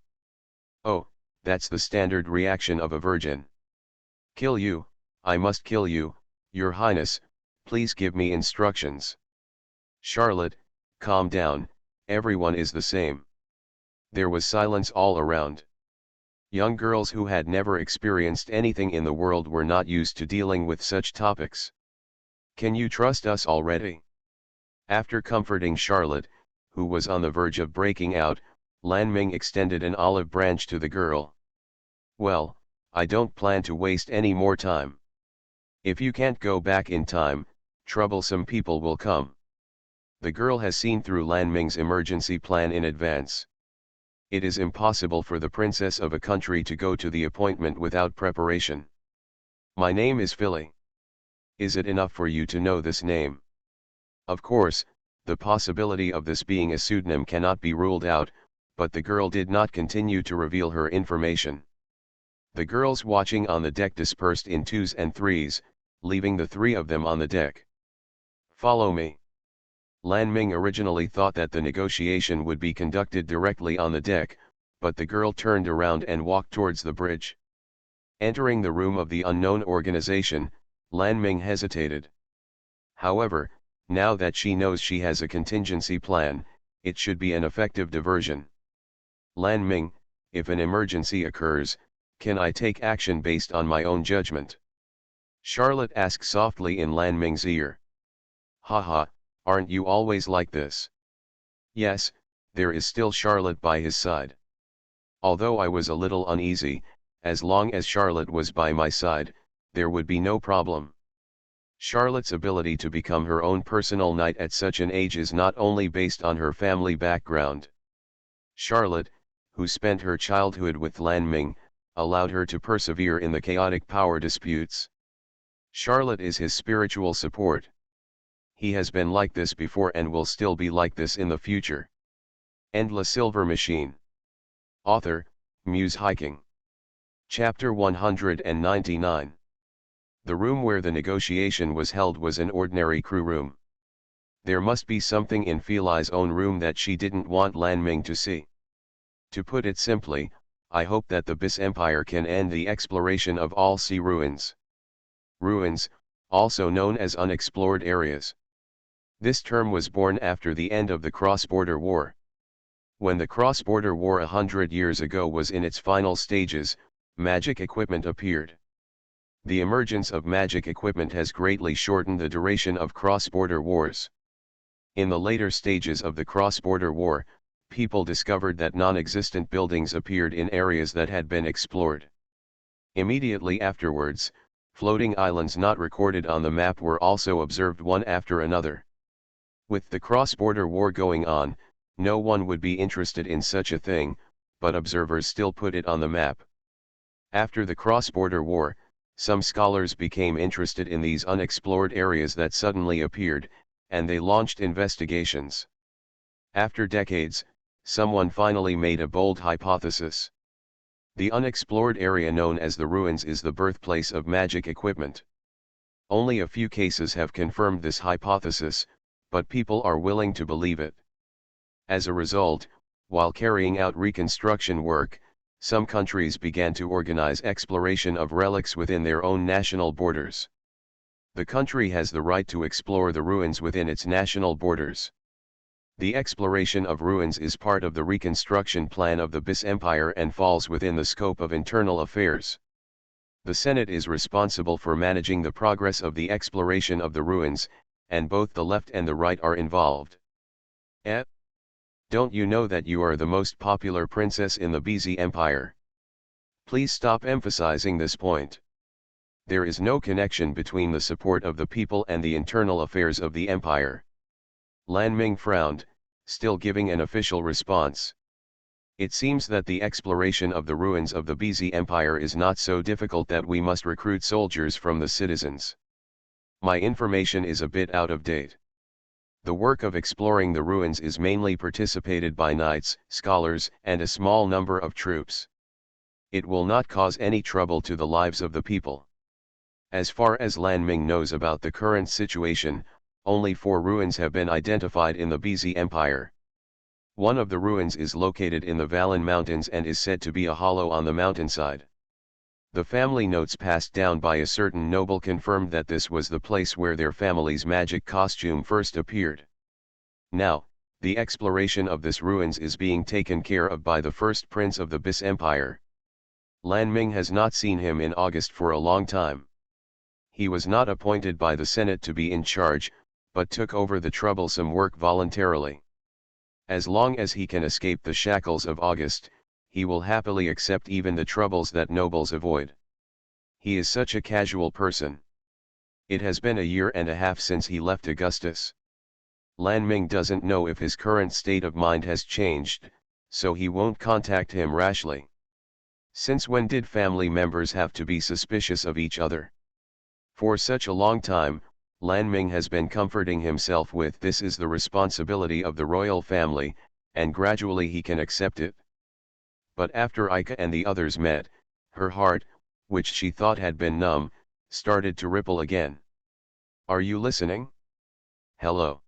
Oh, that's the standard reaction of a virgin. Kill you, I must kill you, Your Highness, please give me instructions. Charlotte, calm down, everyone is the same. There was silence all around. Young girls who had never experienced anything in the world were not used to dealing with such topics. Can you trust us already? After comforting Charlotte, who was on the verge of breaking out, Lan Ming extended an olive branch to the girl. Well, I don't plan to waste any more time. If you can't go back in time, troublesome people will come. The girl has seen through Lan Ming's emergency plan in advance. It is impossible for the princess of a country to go to the appointment without preparation. My name is Philly. Is it enough for you to know this name? Of course, the possibility of this being a pseudonym cannot be ruled out, but the girl did not continue to reveal her information. The girls watching on the deck dispersed in twos and threes, leaving the three of them on the deck. Follow me. Lan Ming originally thought that the negotiation would be conducted directly on the deck, but the girl turned around and walked towards the bridge. Entering the room of the unknown organization, Lan Ming hesitated. However, now that she knows she has a contingency plan, it should be an effective diversion. Lan Ming, if an emergency occurs, can I take action based on my own judgment? Charlotte asked softly in Lan Ming's ear. Haha, aren't you always like this? Yes, there is still Charlotte by his side. Although I was a little uneasy, as long as Charlotte was by my side, there would be no problem. Charlotte's ability to become her own personal knight at such an age is not only based on her family background. Charlotte, who spent her childhood with Lan Ming, allowed her to persevere in the chaotic power disputes. Charlotte is his spiritual support. He has been like this before and will still be like this in the future. End La Silver Machine. Author, Muse Hiking. Chapter 199. The room where the negotiation was held was an ordinary crew room. There must be something in Philly's own room that she didn't want Lan Ming to see. To put it simply, I hope that the Bis Empire can end the exploration of all sea ruins. Ruins, also known as unexplored areas. This term was born after the end of the cross-border war. When the cross-border war 100 years ago was in its final stages, magic equipment appeared. The emergence of magic equipment has greatly shortened the duration of cross-border wars. In the later stages of the cross-border war, people discovered that non-existent buildings appeared in areas that had been explored. Immediately afterwards, floating islands not recorded on the map were also observed one after another. With the cross-border war going on, no one would be interested in such a thing, but observers still put it on the map. After the cross-border war, some scholars became interested in these unexplored areas that suddenly appeared, and they launched investigations. After decades, someone finally made a bold hypothesis. The unexplored area known as the ruins is the birthplace of magic equipment. Only a few cases have confirmed this hypothesis, but people are willing to believe it. As a result, while carrying out reconstruction work, some countries began to organize exploration of relics within their own national borders. The country has the right to explore the ruins within its national borders. The exploration of ruins is part of the reconstruction plan of the Bis Empire and falls within the scope of internal affairs. The Senate is responsible for managing the progress of the exploration of the ruins, and both the left and the right are involved. Don't you know that you are the most popular princess in the BZ Empire? Please stop emphasizing this point. There is no connection between the support of the people and the internal affairs of the empire. Lan Ming frowned, still giving an official response. It seems that the exploration of the ruins of the BZ Empire is not so difficult that we must recruit soldiers from the citizens. My information is a bit out of date. The work of exploring the ruins is mainly participated by knights, scholars, and a small number of troops. It will not cause any trouble to the lives of the people. As far as Lan Ming knows about the current situation, only 4 ruins have been identified in the BZ Empire. One of the ruins is located in the Valin Mountains and is said to be a hollow on the mountainside. The family notes passed down by a certain noble confirmed that this was the place where their family's magic costume first appeared. Now, the exploration of this ruins is being taken care of by the first prince of the BZ Empire. Lan Ming has not seen him in August for a long time. He was not appointed by the Senate to be in charge, but took over the troublesome work voluntarily. As long as he can escape the shackles of August, he will happily accept even the troubles that nobles avoid. He is such a casual person. It has been a year and a half since he left Augustus. Lan Ming doesn't know if his current state of mind has changed, so he won't contact him rashly. Since when did family members have to be suspicious of each other? For such a long time, Lan Ming has been comforting himself with this is the responsibility of the royal family, and gradually he can accept it. But after Ika and the others met, her heart, which she thought had been numb, started to ripple again. Are you listening? Hello.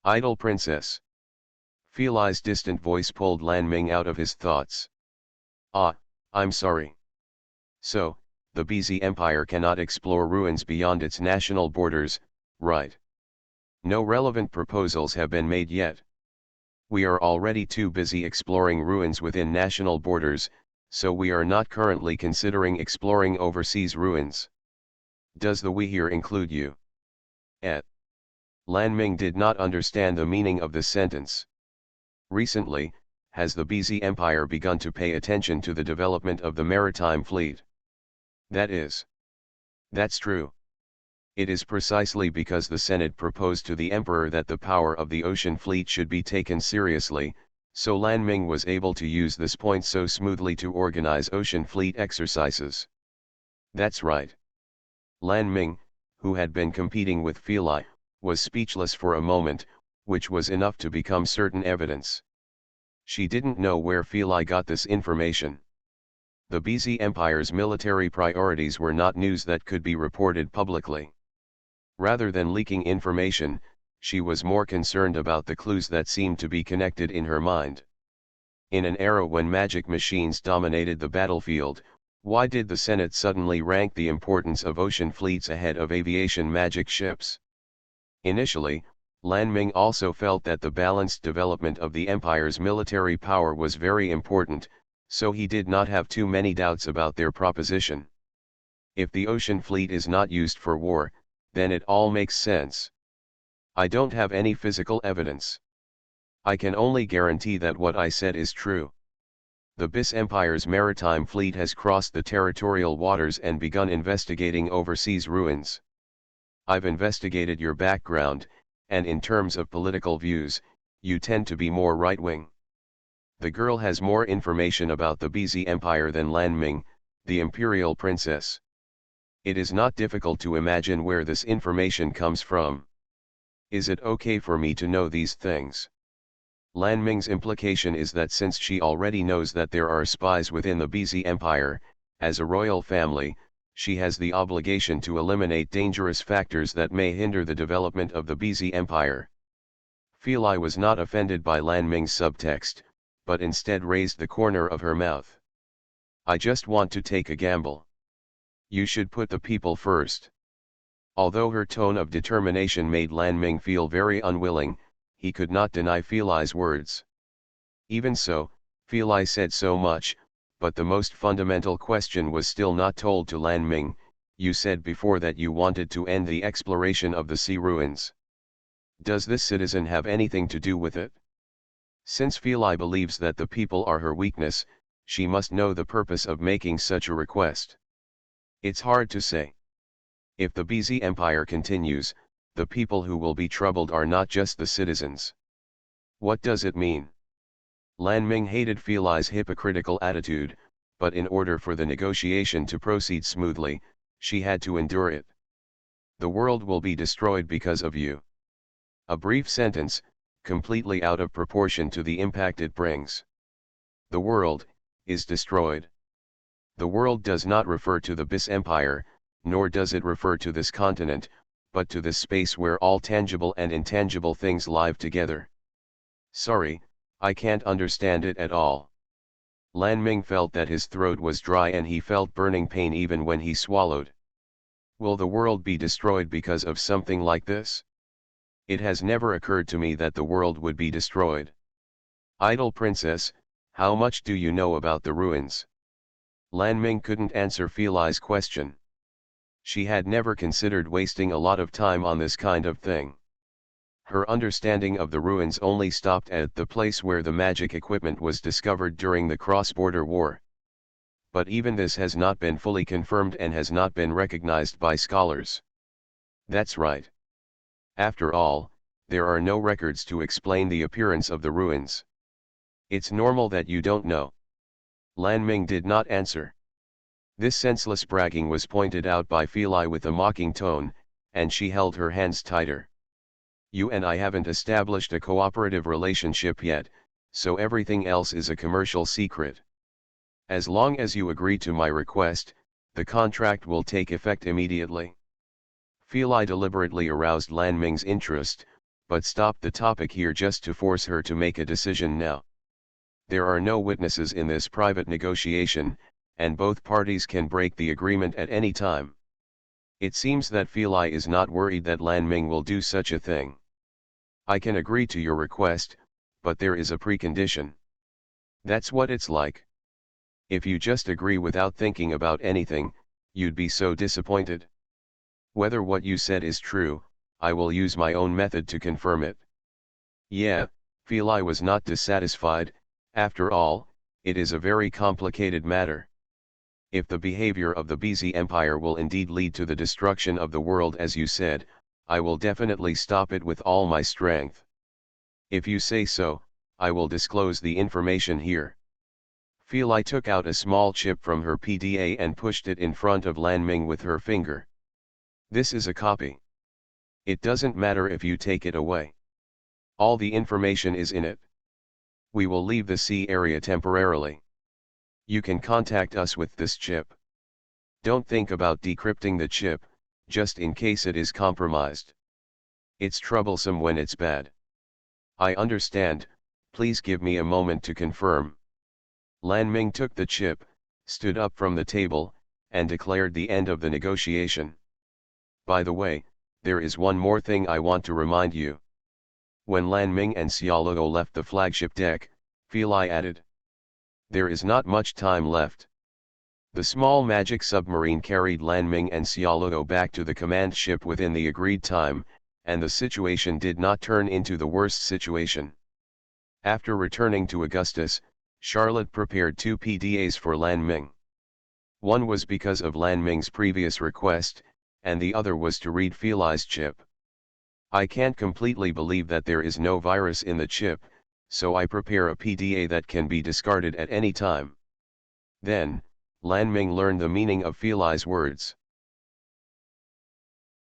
Idle princess. Feli's distant voice pulled Lan Ming out of his thoughts. Ah, I'm sorry. So, the BZ Empire cannot explore ruins beyond its national borders, right? No relevant proposals have been made yet. We are already too busy exploring ruins within national borders, so we are not currently considering exploring overseas ruins. Does the we here include you? Lan Ming did not understand the meaning of this sentence. Recently, has the BZ Empire begun to pay attention to the development of the maritime fleet? That's true. It is precisely because the Senate proposed to the Emperor that the power of the ocean fleet should be taken seriously, so Lan Ming was able to use this point so smoothly to organize ocean fleet exercises. That's right. Lan Ming, who had been competing with Feli, was speechless for a moment, which was enough to become certain evidence. She didn't know where Feli got this information. The BZ Empire's military priorities were not news that could be reported publicly. Rather than leaking information, she was more concerned about the clues that seemed to be connected in her mind. In an era when magic machines dominated the battlefield, why did the Senate suddenly rank the importance of ocean fleets ahead of aviation magic ships? Initially, Lan Ming also felt that the balanced development of the Empire's military power was very important, so he did not have too many doubts about their proposition. If the ocean fleet is not used for war, then it all makes sense. I don't have any physical evidence. I can only guarantee that what I said is true. The BZ Empire's maritime fleet has crossed the territorial waters and begun investigating overseas ruins. I've investigated your background, and in terms of political views, you tend to be more right-wing. The girl has more information about the BZ Empire than Lan Ming, the imperial princess. It is not difficult to imagine where this information comes from. Is it okay for me to know these things? Lan Ming's implication is that since she already knows that there are spies within the BZ Empire, as a royal family, she has the obligation to eliminate dangerous factors that may hinder the development of the BZ Empire. Feli was not offended by Lan Ming's subtext, but instead raised the corner of her mouth. I just want to take a gamble. You should put the people first. Although her tone of determination made Lan Ming feel very unwilling, he could not deny Feli's words. Even so, Feli said so much, but the most fundamental question was still not told to Lan Ming. You said before that you wanted to end the exploration of the sea ruins. Does this citizen have anything to do with it? Since Feli believes that the people are her weakness, she must know the purpose of making such a request. It's hard to say. If the BZ Empire continues, the people who will be troubled are not just the citizens. What does it mean? Lan Ming hated Feeli's hypocritical attitude, but in order for the negotiation to proceed smoothly, she had to endure it. The world will be destroyed because of you. A brief sentence, completely out of proportion to the impact it brings. The world is destroyed. The world does not refer to the Bis Empire, nor does it refer to this continent, but to this space where all tangible and intangible things live together. Sorry, I can't understand it at all. Lan Ming felt that his throat was dry and he felt burning pain even when he swallowed. Will the world be destroyed because of something like this? It has never occurred to me that the world would be destroyed. Idle princess, how much do you know about the ruins? Lan Ming couldn't answer Feeli's question. She had never considered wasting a lot of time on this kind of thing. Her understanding of the ruins only stopped at the place where the magic equipment was discovered during the cross-border war. But even this has not been fully confirmed and has not been recognized by scholars. That's right. After all, there are no records to explain the appearance of the ruins. It's normal that you don't know. Lan Ming did not answer. This senseless bragging was pointed out by Feeli with a mocking tone, and she held her hands tighter. You and I haven't established a cooperative relationship yet, so everything else is a commercial secret. As long as you agree to my request, the contract will take effect immediately. Feeli deliberately aroused Lan Ming's interest, but stopped the topic here just to force her to make a decision now. There are no witnesses in this private negotiation, and both parties can break the agreement at any time. It seems that Feeli is not worried that Lan Ming will do such a thing. I can agree to your request, but there is a precondition. That's what it's like. If you just agree without thinking about anything, you'd be so disappointed. Whether what you said is true, I will use my own method to confirm it. Yeah, Feeli was not dissatisfied. After all, it is a very complicated matter. If the behavior of the BZ Empire will indeed lead to the destruction of the world as you said, I will definitely stop it with all my strength. If you say so, I will disclose the information here. Feeli took out a small chip from her PDA and pushed it in front of Lan Ming with her finger. This is a copy. It doesn't matter if you take it away. All the information is in it. We will leave the sea area temporarily. You can contact us with this chip. Don't think about decrypting the chip, just in case it is compromised. It's troublesome when it's bad. I understand, please give me a moment to confirm. Lan Ming took the chip, stood up from the table, and declared the end of the negotiation. By the way, there is one more thing I want to remind you. When Lan Ming and Xiaoluo left the flagship deck, Feeli added. There is not much time left. The small magic submarine carried Lan Ming and Xiaoluo back to the command ship within the agreed time, and the situation did not turn into the worst situation. After returning to Augustus, Charlotte prepared 2 PDAs for Lan Ming. One was because of Lan Ming's previous request, and the other was to read Feeli's chip. I can't completely believe that there is no virus in the chip, so I prepare a PDA that can be discarded at any time. Then, Lan Ming learned the meaning of Feeli's words.